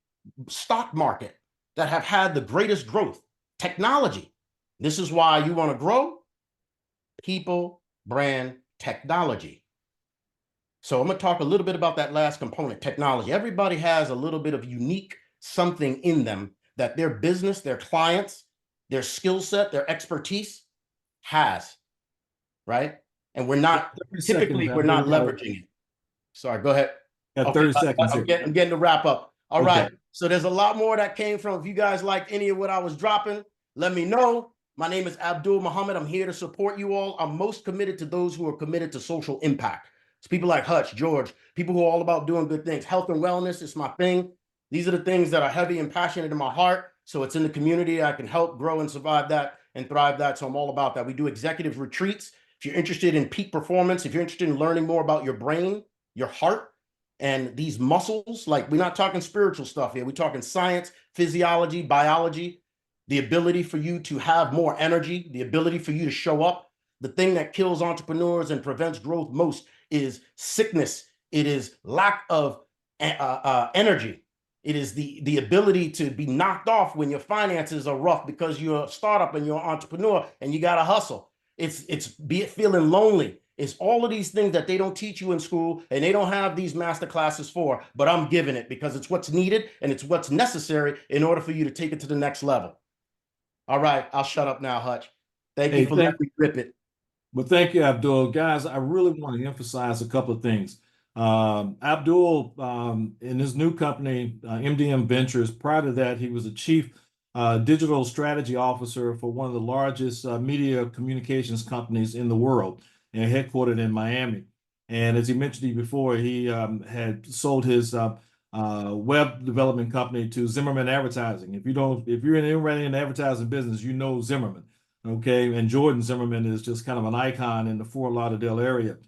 stock market that have had the greatest growth. Technology. This is why you want to grow. People, brand, technology. So I'm going to talk a little bit about that last component, technology. Everybody has a little bit of unique something in them that their business, their clients, their skill set, their expertise has, right? And we're not, typically, we're not leveraging it. Sorry, go ahead. Got Okay, 30 seconds I'm here. getting to wrap up. All Okay. right. So there's a lot more that came from. If you guys liked any of what I was dropping, let me know. My name is Abdul Muhammad. I'm here to support you all. I'm most committed to those who are committed to social impact. It's people like Hutch, George, people who are all about doing good things. Health and wellness is my thing. These are the things that are heavy and passionate in my heart. So it's in the community. I can help grow and survive that and thrive that. So I'm all about that. We do executive retreats. If you're interested in peak performance, if you're interested in learning more about your brain, your heart, and these muscles, like we're not talking spiritual stuff here. We're talking science, physiology, biology, the ability for you to have more energy, the ability for you to show up. The thing that kills entrepreneurs and prevents growth most is sickness. It is lack of energy. It is the ability to be knocked off when your finances are rough because you're a startup and you're an entrepreneur and you got to hustle. It's be it feeling lonely. It's all of these things that they don't teach you in school and they don't have these master classes for, but I'm giving it because it's what's needed and it's what's necessary in order for you to take it to the next level. All right, I'll shut up now, Hutch. Thank you for letting me rip it. Well, thank you, Abdul. Guys, I really want to emphasize a couple of things. Abdul, in his new company, MDM Ventures, prior to that, he was the chief digital strategy officer for one of the largest media communications companies in the world, and headquartered in Miami. And as he mentioned to you before, he had sold his web development company to Zimmerman Advertising. If you're in the advertising business, you know Zimmerman. Okay, and Jordan Zimmerman is just kind of an icon in the Fort Lauderdale area.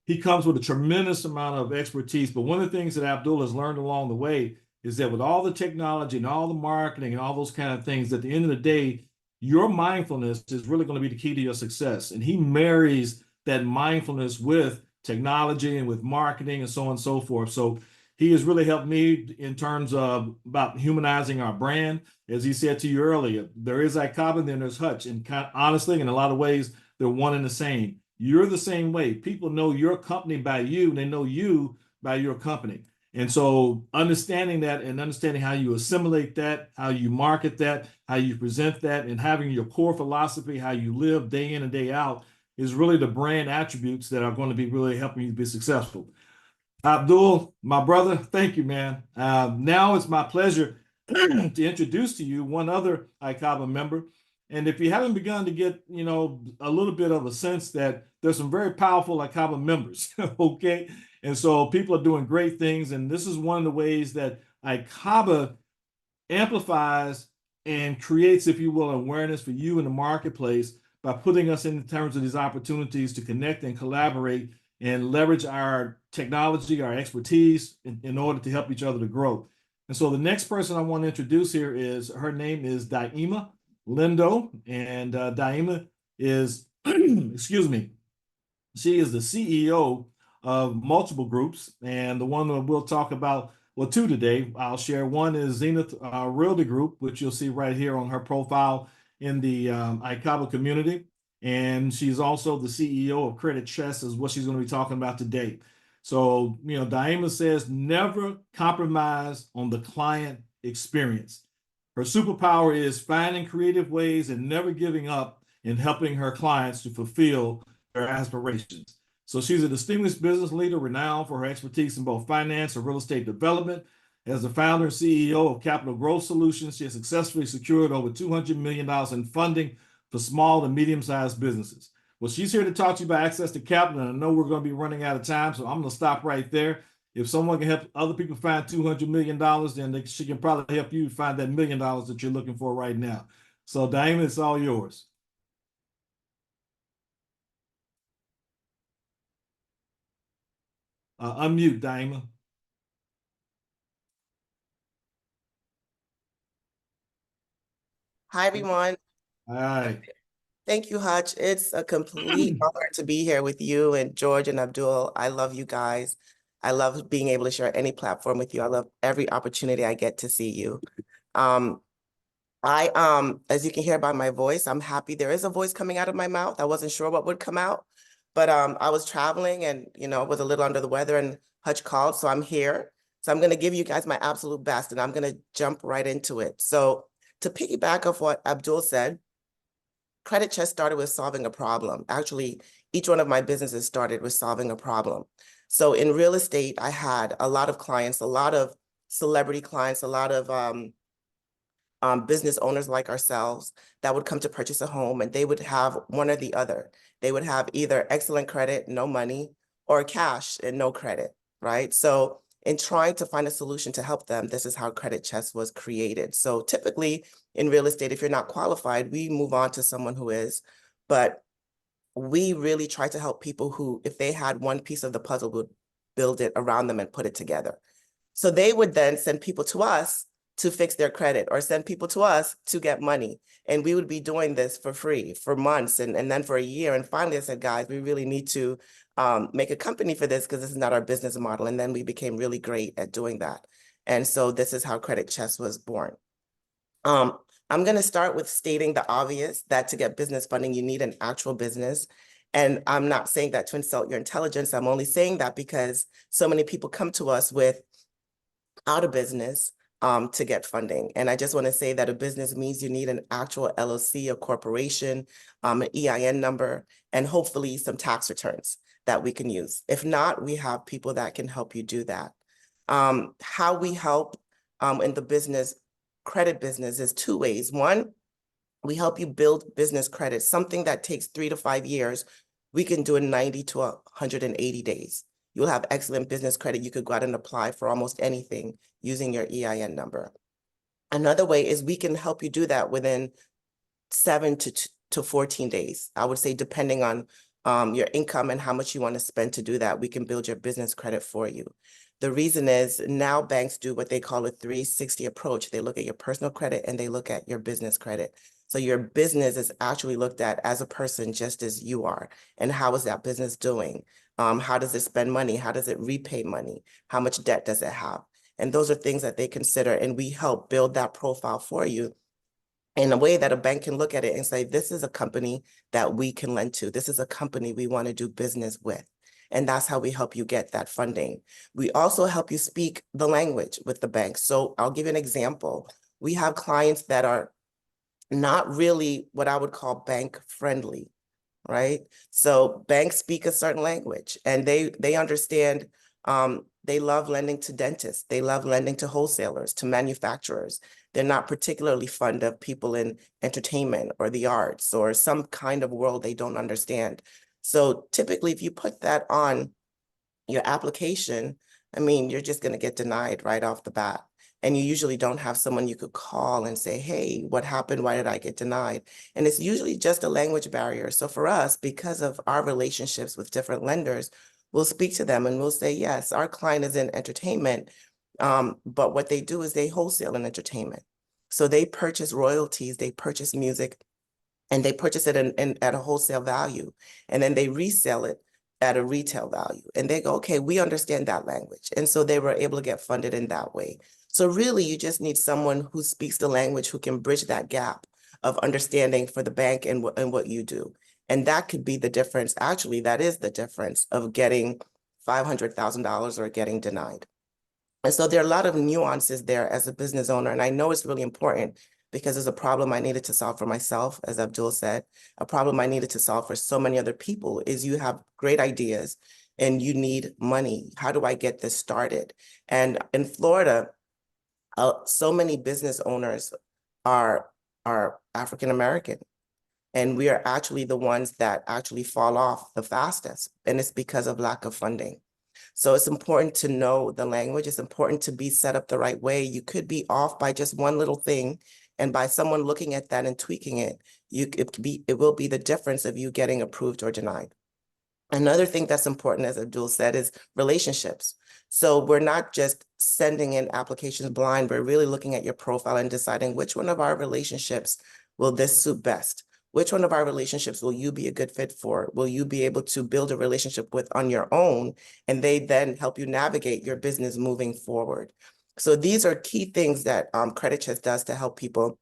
He comes with a tremendous amount of expertise, but one of the things that Abdul has learned along the way is that with all the technology and all the marketing and all those kind of things, at the end of the day, your mindfulness is really going to be the key to your success. And he marries that mindfulness with technology and with marketing and so on and so forth. So he has really helped me in terms of about humanizing our brand. As he said to you earlier, there is ICABA and then there's Hutch. And honestly, in a lot of ways, they're one and the same. You're the same way. People know your company by you, and they know you by your company. And so understanding that and understanding how you assimilate that, how you market that, how you present that, and having your core philosophy, how you live day in and day out, is really the brand attributes that are going to be really helping you be successful. Abdul, my brother, thank you, man. Now it's my pleasure to introduce to you one other ICABA member. And if you haven't begun to get, a little bit of a sense that there's some very powerful ICABA members, okay? And so people are doing great things. And this is one of the ways that ICABA amplifies and creates, if you will, awareness for you in the marketplace by putting us in terms of these opportunities to connect and collaborate and leverage our technology, our expertise in order to help each other to grow. And so the next person I want to introduce here her name is Dhaima Lindo. And Dhaima is, excuse me, she is the CEO of multiple groups. And the one that we'll talk about, well, two today, I'll share. One is Zenith Realty Group, which you'll see right here on her profile in the ICABA community. And she's also the CEO of Credit Chess, is what she's going to be talking about today. So, Dhaima says, never compromise on the client experience. Her superpower is finding creative ways and never giving up in helping her clients to fulfill their aspirations. So she's a distinguished business leader renowned for her expertise in both finance and real estate development. As the founder and CEO of Capital Growth Solutions, she has successfully secured over $200 million in funding for small and medium-sized businesses. Well, she's here to talk to you about access to capital, and I know we're going to be running out of time, so I'm going to stop right there. If someone can help other people find $200 million, then she can probably help you find that $1 million that you're looking for right now. So, Dhaima, it's all yours. Unmute, Dhaima. Hi, everyone. Hi. Thank you, Hutch. It's a complete honor to be here with you and George and Abdul. I love you guys. I love being able to share any platform with you. I love every opportunity I get to see you. As you can hear by my voice, I'm happy there is a voice coming out of my mouth. I wasn't sure what would come out, but I was traveling and, was a little under the weather, and Hutch called, so I'm here. So I'm going to give you guys my absolute best, and I'm going to jump right into it. So to piggyback off what Abdul said, Credit Chess started with solving a problem. Actually, each one of my businesses started with solving a problem. So in real estate, I had a lot of clients, a lot of celebrity clients, a lot of business owners like ourselves that would come to purchase a home, and they would have one or the other. They would have either excellent credit, no money, or cash and no credit, right? So in trying to find a solution to help them, this is how Credit Chest was created. So typically in real estate, if you're not qualified, we move on to someone who is, but we really try to help people who, if they had one piece of the puzzle, would build it around them and put it together. So they would then send people to us to fix their credit, or send people to us to get money. And we would be doing this for free for months and then for a year. And finally I said, guys, we really need to make a company for this, because this is not our business model. And then we became really great at doing that. And so this is how Credit Chest was born. I'm going to start with stating the obvious, that to get business funding, you need an actual business. And I'm not saying that to insult your intelligence. I'm only saying that because so many people come to us with out of business to get funding. And I just want to say that a business means you need an actual LLC, a corporation, an EIN number, and hopefully some tax returns that we can use. If not, we have people that can help you do that. How we help in the business, credit business, is two ways. One, we help you build business credit, something that takes 3 to 5 years. We can do in 90 to 180 days. You'll have excellent business credit. You could go out and apply for almost anything using your EIN number. Another way is we can help you do that within 7 to 14 days. I would say, depending on your income and how much you want to spend to do that, we can build your business credit for you. The reason is now banks do what they call a 360 approach. They look at your personal credit and they look at your business credit. So your business is actually looked at as a person, just as you are. And how is that business doing? How does it spend money? How does it repay money? How much debt does it have? And those are things that they consider. And we help build that profile for you in a way that a bank can look at it and say, this is a company that we can lend to. This is a company we want to do business with. And that's how we help you get that funding. We also help you speak the language with the bank. So I'll give you an example. We have clients that are not really what I would call bank friendly, right? So banks speak a certain language, and they understand. They love lending to dentists. They love lending to wholesalers, to manufacturers. They're not particularly fond of people in entertainment or the arts or some kind of world they don't understand. So typically, if you put that on your application, I mean, you're just going to get denied right off the bat. And you usually don't have someone you could call and say, hey, what happened? Why did I get denied? And it's usually just a language barrier. So for us, because of our relationships with different lenders, we'll speak to them and we'll say, yes, our client is in entertainment, but what they do is they wholesale in entertainment. So they purchase royalties, they purchase music, and they purchase it at a wholesale value, and then they resell it at a retail value. And they go, okay, we understand that language. And so they were able to get funded in that way. So really, you just need someone who speaks the language, who can bridge that gap of understanding for the bank and what you do. And that could be the difference. Actually, that is the difference of getting $500,000 or getting denied. And so there are a lot of nuances there as a business owner. And I know it's really important, because it's a problem I needed to solve for myself, as Abdul said, a problem I needed to solve for so many other people. Is you have great ideas and you need money. How do I get this started? And in Florida, so many business owners are African-American, and we are actually the ones that actually fall off the fastest. And it's because of lack of funding. So it's important to know the language. It's important to be set up the right way. You could be off by just one little thing, and by someone looking at that and tweaking it, it will be the difference of you getting approved or denied. Another thing that's important, as Abdul said, is relationships. So we're not just sending in applications blind. We're really looking at your profile and deciding which one of our relationships will this suit best. Which one of our relationships will you be a good fit for? Will you be able to build a relationship with on your own? And they then help you navigate your business moving forward. So these are key things that Credit Chest does to help people,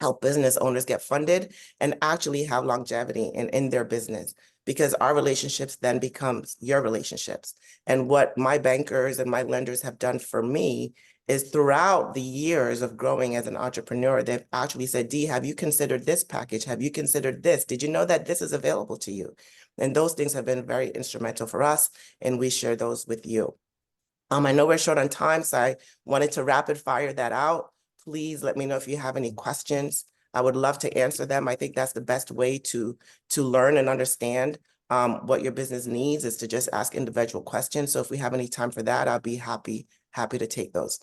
help business owners get funded and actually have longevity in their business, because our relationships then becomes your relationships. And what my bankers and my lenders have done for me is throughout the years of growing as an entrepreneur, they've actually said, Dee, have you considered this package? Have you considered this? Did you know that this is available to you? And those things have been very instrumental for us, and we share those with you. I know we're short on time, so I wanted to rapid fire that out. Please let me know if you have any questions. I would love to answer them. I think that's the best way to learn and understand what your business needs, is to just ask individual questions. So if we have any time for that, I'll be happy to take those.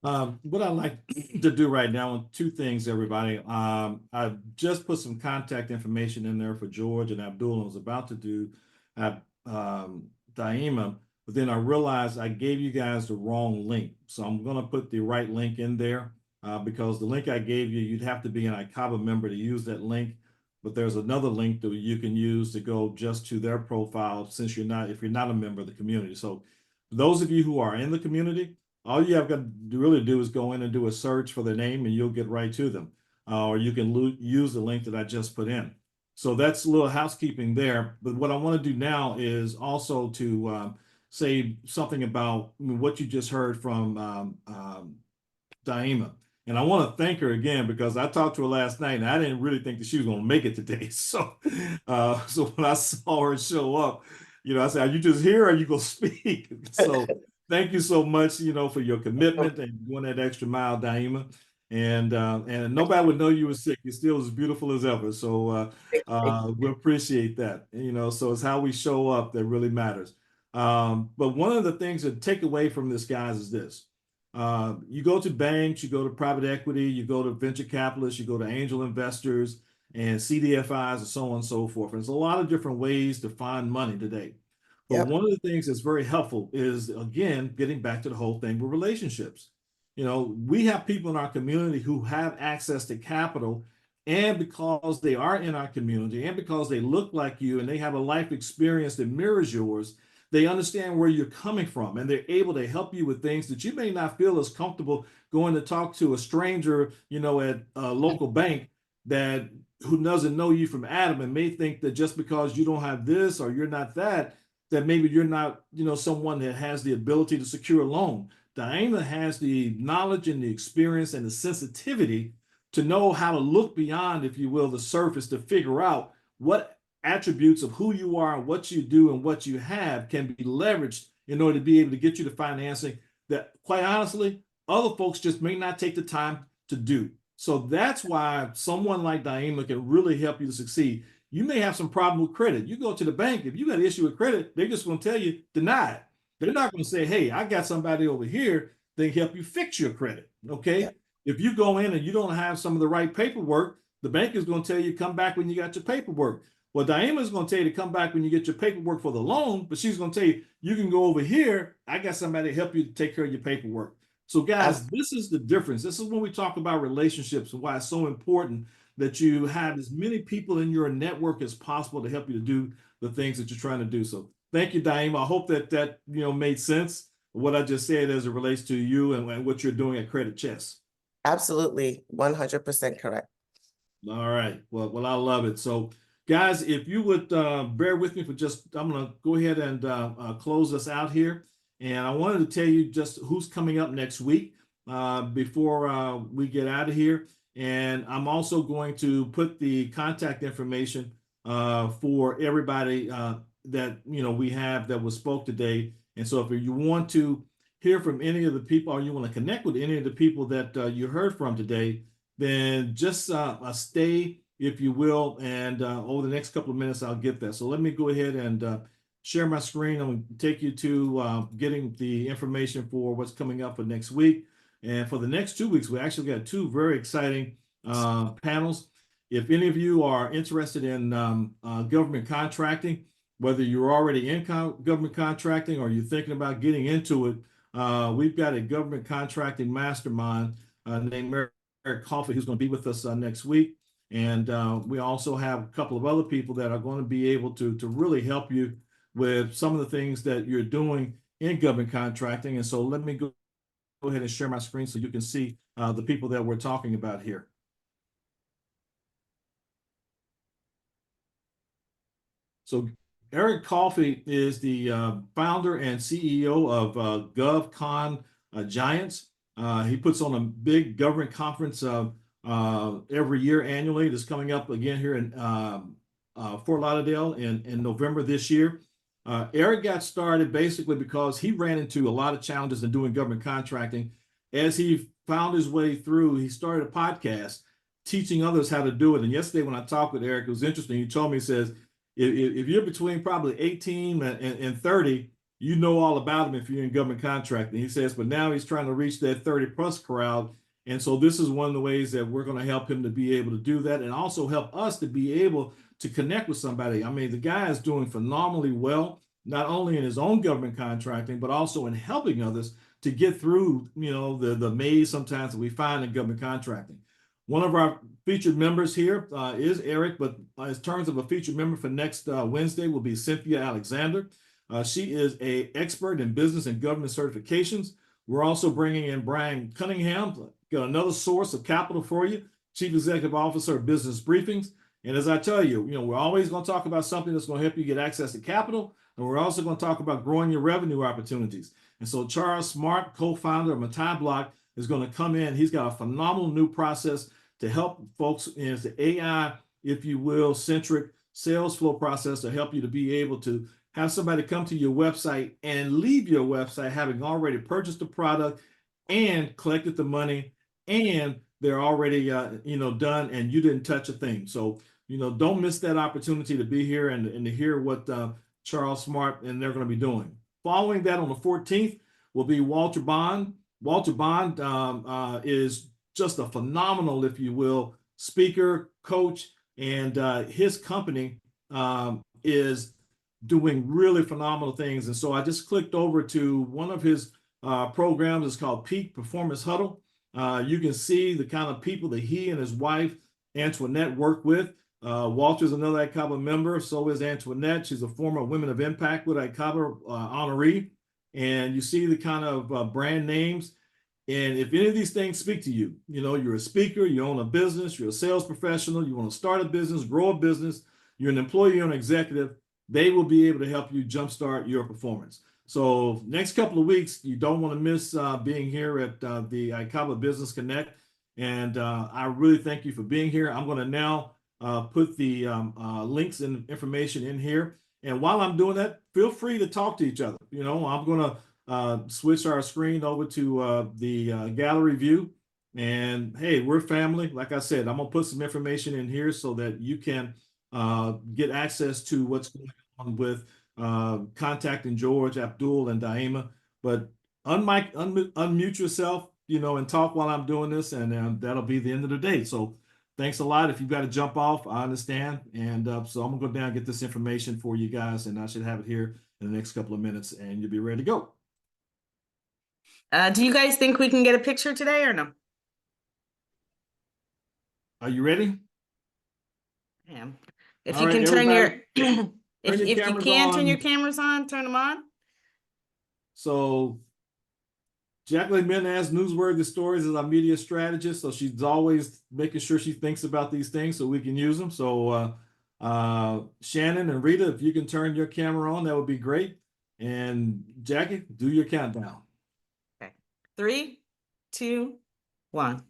What I'd like to do right now, two things, everybody. I've just put some contact information in there for George and Abdul. I was about to do Dhaima, but then I realized I gave you guys the wrong link. So I'm going to put the right link in there because the link I gave you, you'd have to be an ICABA member to use that link. But there's another link that you can use to go just to their profile if you're not a member of the community. So those of you who are in the community, all you have got to really do is go in and do a search for their name and you'll get right to them. Or you can use the link that I just put in. So that's a little housekeeping there. But what I want to do now is also to say something about what you just heard from Dhaima. And I want to thank her again because I talked to her last night and I didn't really think that she was going to make it today. So, so when I saw her show up, I said, "Are you just here or are you going to speak?" So thank you so much, for your commitment and going that extra mile, Dhaima. And nobody would know you were sick. You're still as beautiful as ever. So we appreciate that. So it's how we show up that really matters. But one of the things to take away from this, guys, is this. You go to banks, you go to private equity, you go to venture capitalists, you go to angel investors and CDFIs and so on and so forth. And there's a lot of different ways to find money today. But one of the things that's very helpful is, again, getting back to the whole thing with relationships. We have people in our community who have access to capital, and because they are in our community and because they look like you and they have a life experience that mirrors yours, they understand where you're coming from and they're able to help you with things that you may not feel as comfortable going to talk to a stranger, at a local bank who doesn't know you from Adam and may think that just because you don't have this or you're not that maybe you're not, someone that has the ability to secure a loan. Dhaima has the knowledge and the experience and the sensitivity to know how to look beyond, if you will, the surface to figure out what attributes of who you are and what you do and what you have can be leveraged in order to be able to get you the financing that, quite honestly, other folks just may not take the time to do. So that's why someone like Dhaima can really help you to succeed. You may have some problem with credit. You go to the bank, if you got an issue with credit, they're just going to tell you, deny it. They're not going to say, hey, I got somebody over here that can help you fix your credit, okay? Yeah. If you go in and you don't have some of the right paperwork, the bank is going to tell you, come back when you got your paperwork. Well, Dhaima is going to tell you to come back when you get your paperwork for the loan, but she's going to tell you, you can go over here. I got somebody to help you to take care of your paperwork. So guys, this is the difference. This is when we talk about relationships and why it's so important that you have as many people in your network as possible to help you to do the things that you're trying to do. So thank you, Dhaima. I hope that made sense, what I just said as it relates to you and what you're doing at Credit Chess. Absolutely, 100% correct. All right. Well, I love it. So guys, if you would bear with me for I'm going to go ahead and close us out here. And I wanted to tell you just who's coming up next week before we get out of here. And I'm also going to put the contact information for everybody that we have that was spoke today. And so if you want to hear from any of the people or you want to connect with any of the people that you heard from today, then just stay, if you will, and over the next couple of minutes, I'll get that. So let me go ahead and share my screen. I'm going to take you to getting the information for what's coming up for next week. And for the next 2 weeks, we actually got two very exciting panels. If any of you are interested in government contracting, whether you're already in government contracting or you're thinking about getting into it, we've got a government contracting mastermind named Eric Coffey who's going to be with us next week. And we also have a couple of other people that are going to be able to really help you with some of the things that you're doing in government contracting. And so let me go ahead and share my screen so you can see the people that we're talking about here. So Eric Coffey is the founder and CEO of GovCon Giants. He puts on a big government conference every year annually. That's coming up again here in Fort Lauderdale in November this year. Eric got started basically because he ran into a lot of challenges in doing government contracting. As he found his way through, he started a podcast teaching others how to do it. And yesterday when I talked with Eric, it was interesting. He told me, he says, if you're between probably 18 and 30, you know all about them if you're in government contracting. He says, but now he's trying to reach that 30 plus crowd. And so this is one of the ways that we're going to help him to be able to do that, and also help us to be able to connect with somebody. I mean, the guy is doing phenomenally well, not only in his own government contracting, but also in helping others to get through, you know, the maze sometimes that we find in government contracting. One of our featured members here is Eric, but in terms of a featured member for next Wednesday will be Cynthia Alexander. She is an expert in business and government certifications. We're also bringing in Brian Cunningham, got another source of capital for you, Chief Executive Officer of Business Briefings. And as I tell you, we're always going to talk about something that's going to help you get access to capital. And we're also going to talk about growing your revenue opportunities. And so Charles Smart, co-founder of MattaiBlock, is going to come in. He's got a phenomenal new process to help folks in the AI, if you will, centric sales flow process to help you to be able to have somebody come to your website and leave your website having already purchased the product and collected the money, and they're already done, and you didn't touch a thing. So don't miss that opportunity to be here and to hear what Charles Smart and they're going to be doing. Following that on the 14th will be Walter Bond. Walter Bond is just a phenomenal, if you will, speaker, coach, and his company is doing really phenomenal things. And so I just clicked over to one of his programs. It's called Peak Performance Huddle. You can see the kind of people that he and his wife, Antoinette, work with. Walter's another ICABA member. So is Antoinette. She's a former Women of Impact with ICABA honoree. And you see the kind of brand names. And if any of these things speak to you, you're a speaker, you own a business, you're a sales professional, you want to start a business, grow a business, you're an employee or an executive, they will be able to help you jumpstart your performance. So next couple of weeks, you don't want to miss being here at the ICABA Business Connect. And I really thank you for being here. I'm going to now put the links and information in here. And while I'm doing that, feel free to talk to each other. I'm going to switch our screen over to the gallery view. And hey, we're family. Like I said, I'm going to put some information in here so that you can get access to what's going on with contacting George, Abdul, and Dhaima. But unmute yourself, and talk while I'm doing this, and that'll be the end of the day. So thanks a lot. If you've got to jump off, I understand. And so I'm gonna go down and get this information for you guys, and I should have it here in the next couple of minutes, and you'll be ready to go. Do you guys think we can get a picture today or no? Are you ready? I am. If All you right, can turn your, everybody, if your you cameras can turn on. your cameras on, turn them on. So Jacqueline Menaz, newsworthy stories, is our media strategist. So she's always making sure she thinks about these things so we can use them. So Shannon and Rita, if you can turn your camera on, that would be great. And Jackie, do your countdown. Okay. 3, 2, 1.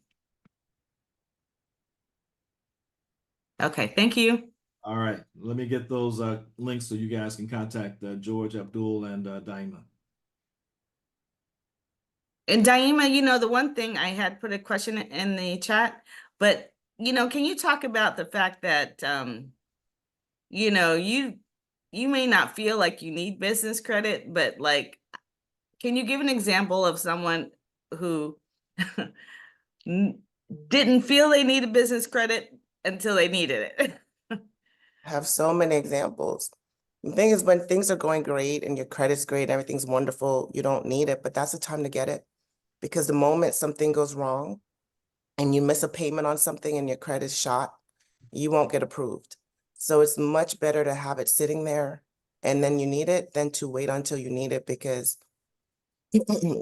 Okay, thank you. All right, let me get those links so you guys can contact George, Abdul, and Dhaima. And Dhaima, the one thing I had put a question in the chat, but can you talk about the fact that you may not feel like you need business credit, but can you give an example of someone who didn't feel they needed business credit until they needed it? I have so many examples. The thing is, when things are going great and your credit's great, everything's wonderful, you don't need it, but that's the time to get it. Because the moment something goes wrong and you miss a payment on something and your credit's shot, you won't get approved. So it's much better to have it sitting there and then you need it than to wait until you need it, because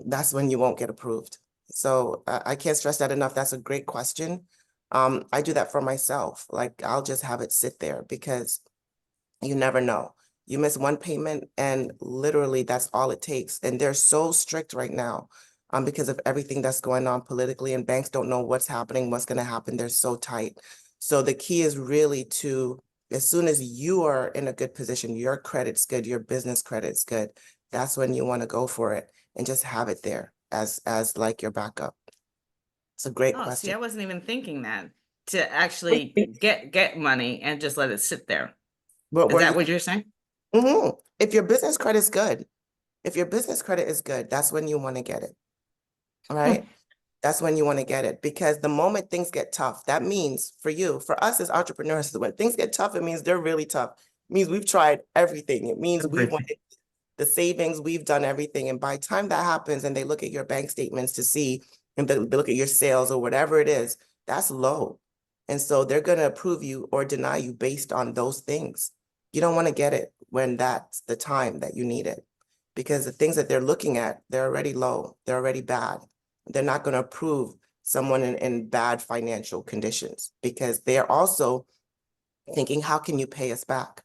that's when you won't get approved. So I can't stress that enough. That's a great question. I do that for myself. I'll just have it sit there because you never know. You miss one payment and literally that's all it takes. And they're so strict right now because of everything that's going on politically, and banks don't know what's happening, what's going to happen. They're so tight. So the key is really to, as soon as you are in a good position, your credit's good, your business credit's good, that's when you want to go for it and just have it there as like your backup. It's a great Oh, question. see, I wasn't even thinking that, to actually get money and just let it sit there. Is that what you're saying? If your business credit is good, that's when you want to get it. All right. That's when you want to get it, because the moment things get tough, that means for you, for us as entrepreneurs, when things get tough, it means they're really tough. It means we've tried everything. It means we wanted the savings, we've done everything. And by the time that happens and they look at your bank statements to see, and they look at your sales or whatever it is, that's low. And so they're going to approve you or deny you based on those things. You don't want to get it when that's the time that you need it, because the things that they're looking at, they're already low, they're already bad. They're not going to approve someone in bad financial conditions, because they're also thinking, how can you pay us back?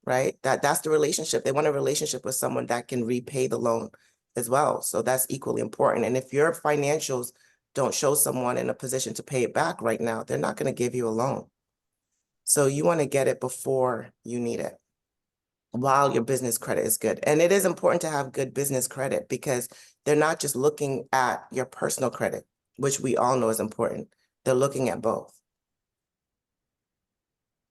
Right? That's the relationship. They want a relationship with someone that can repay the loan as well. So that's equally important. And if your financials don't show someone in a position to pay it back right now, they're not going to give you a loan. So you want to get it before you need it, while your business credit is good. And it is important to have good business credit, because they're not just looking at your personal credit, which we all know is important. They're looking at both.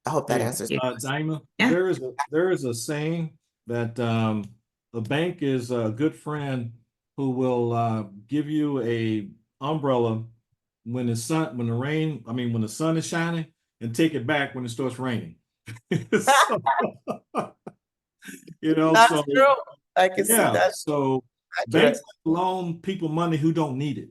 I hope that answers. Dhaima, Yeah. there is a saying that a bank is a good friend who will give you a umbrella when the sun is shining, and take it back when it starts raining. So, That's true. I can see that. So banks loan people money who don't need it.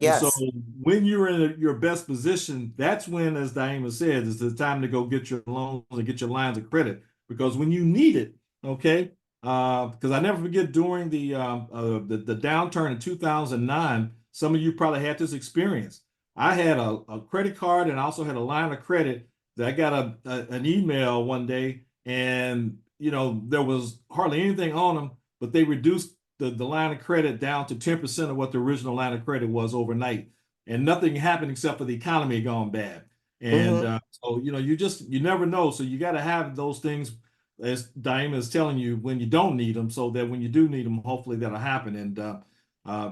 Yes. And so when you're in your best position, that's when, as Dhaima said, is the time to go get your loans and get your lines of credit, because when you need it, okay. Because I never forget, during the downturn in 2009, some of you probably had this experience. I had a credit card, and I also had a line of credit that I got an email one day, and there was hardly anything on them, but they reduced the line of credit down to 10% of what the original line of credit was overnight, and nothing happened except for the economy gone bad. And so you never know. So you got to have those things, as Dhaima is telling you, when you don't need them, so that when you do need them, hopefully that'll happen. And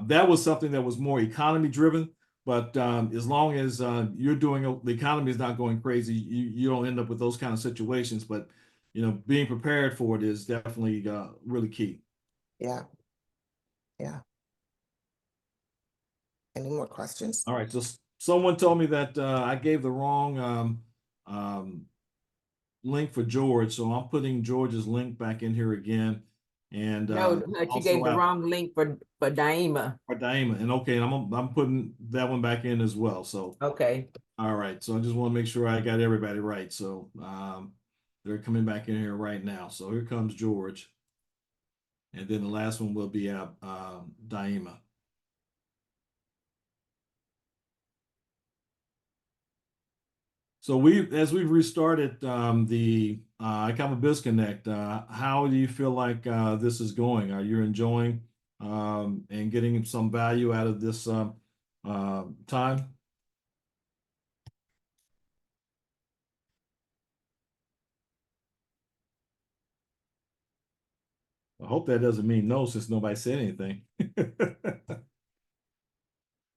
that was something that was more economy driven. But as long as you're doing, the economy is not going crazy, you don't end up with those kind of situations. But being prepared for it is definitely really key. Yeah. Yeah. Any more questions? All right. So someone told me that I gave the wrong link for George, so I'm putting George's link back in here again. And no, you gave the wrong link for Dhaima. For Dhaima, and okay, and I'm putting that one back in as well. So okay. All right. So I just want to make sure I got everybody right. So they're coming back in here right now. So here comes George. And then the last one will be Dhaima. So as we've restarted the ICABA-Biz Connect, how do you feel like this is going? Are you enjoying and getting some value out of this time? I hope that doesn't mean no, since nobody said anything.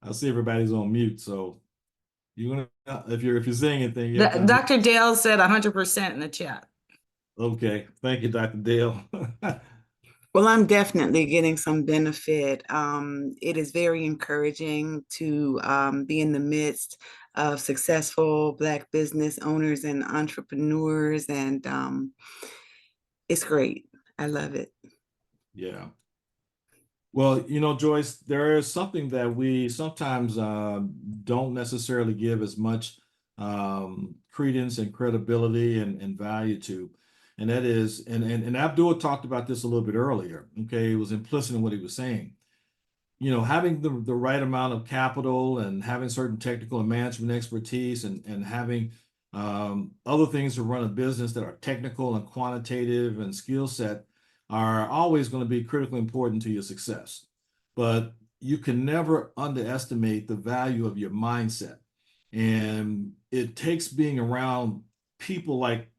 I see everybody's on mute, so if you're saying anything, Dr. Dale said 100% in the chat. Okay, thank you, Dr. Dale. Well, I'm definitely getting some benefit. It is very encouraging to be in the midst of successful Black business owners and entrepreneurs, and it's great. I love it. Yeah. Well, Joyce, there is something that we sometimes don't necessarily give as much credence and credibility and value to. And that is, and Abdul talked about this a little bit earlier. Okay, it was implicit in what he was saying. Having the right amount of capital and having certain technical and management expertise and having Other things to run a business that are technical and quantitative and skill set are always going to be critically important to your success. But you can never underestimate the value of your mindset. And it takes being around people like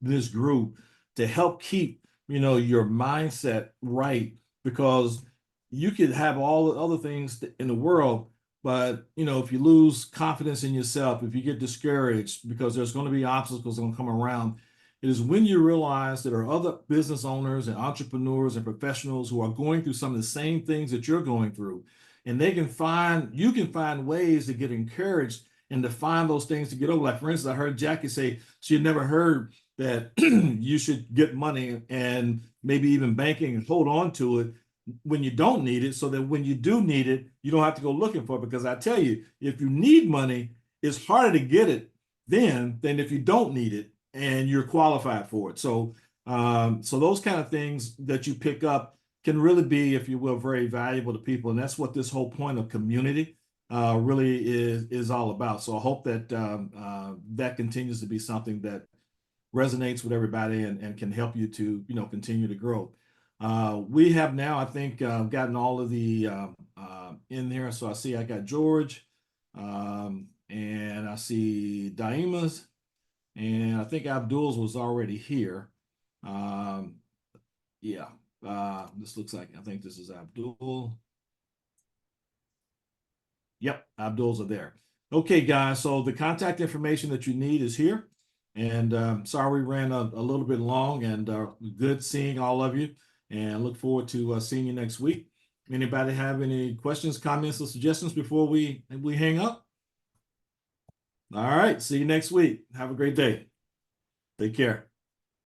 this group to help keep, your mindset right, because you could have all the other things in the world, but if you lose confidence in yourself, if you get discouraged because there's going to be obstacles going to come around, it is when you realize that there are other business owners and entrepreneurs and professionals who are going through some of the same things that you're going through, and you can find ways to get encouraged and to find those things to get over. Like, for instance, I heard Jackie say she had never heard that you should get money and maybe even banking and hold on to it when you don't need it, so that when you do need it, you don't have to go looking for it. Because I tell you, if you need money, it's harder to get it then than if you don't need it and you're qualified for it. So, so those kind of things that you pick up can really be, if you will, very valuable to people. And that's what this whole point of community really is all about. So I hope that that continues to be something that resonates with everybody and can help you to, continue to grow. We have now, I think, gotten all of the in there. So I see I got George, and I see Dhaima's, and I think Abdul's was already here. Yeah, this looks like, I think this is Abdul. Yep, Abdul's are there. Okay, guys, so the contact information that you need is here. And sorry we ran a little bit long, and good seeing all of you, and look forward to seeing you next week. Anybody have any questions, comments, or suggestions before we hang up? All right, see you next week. Have a great day. Take care.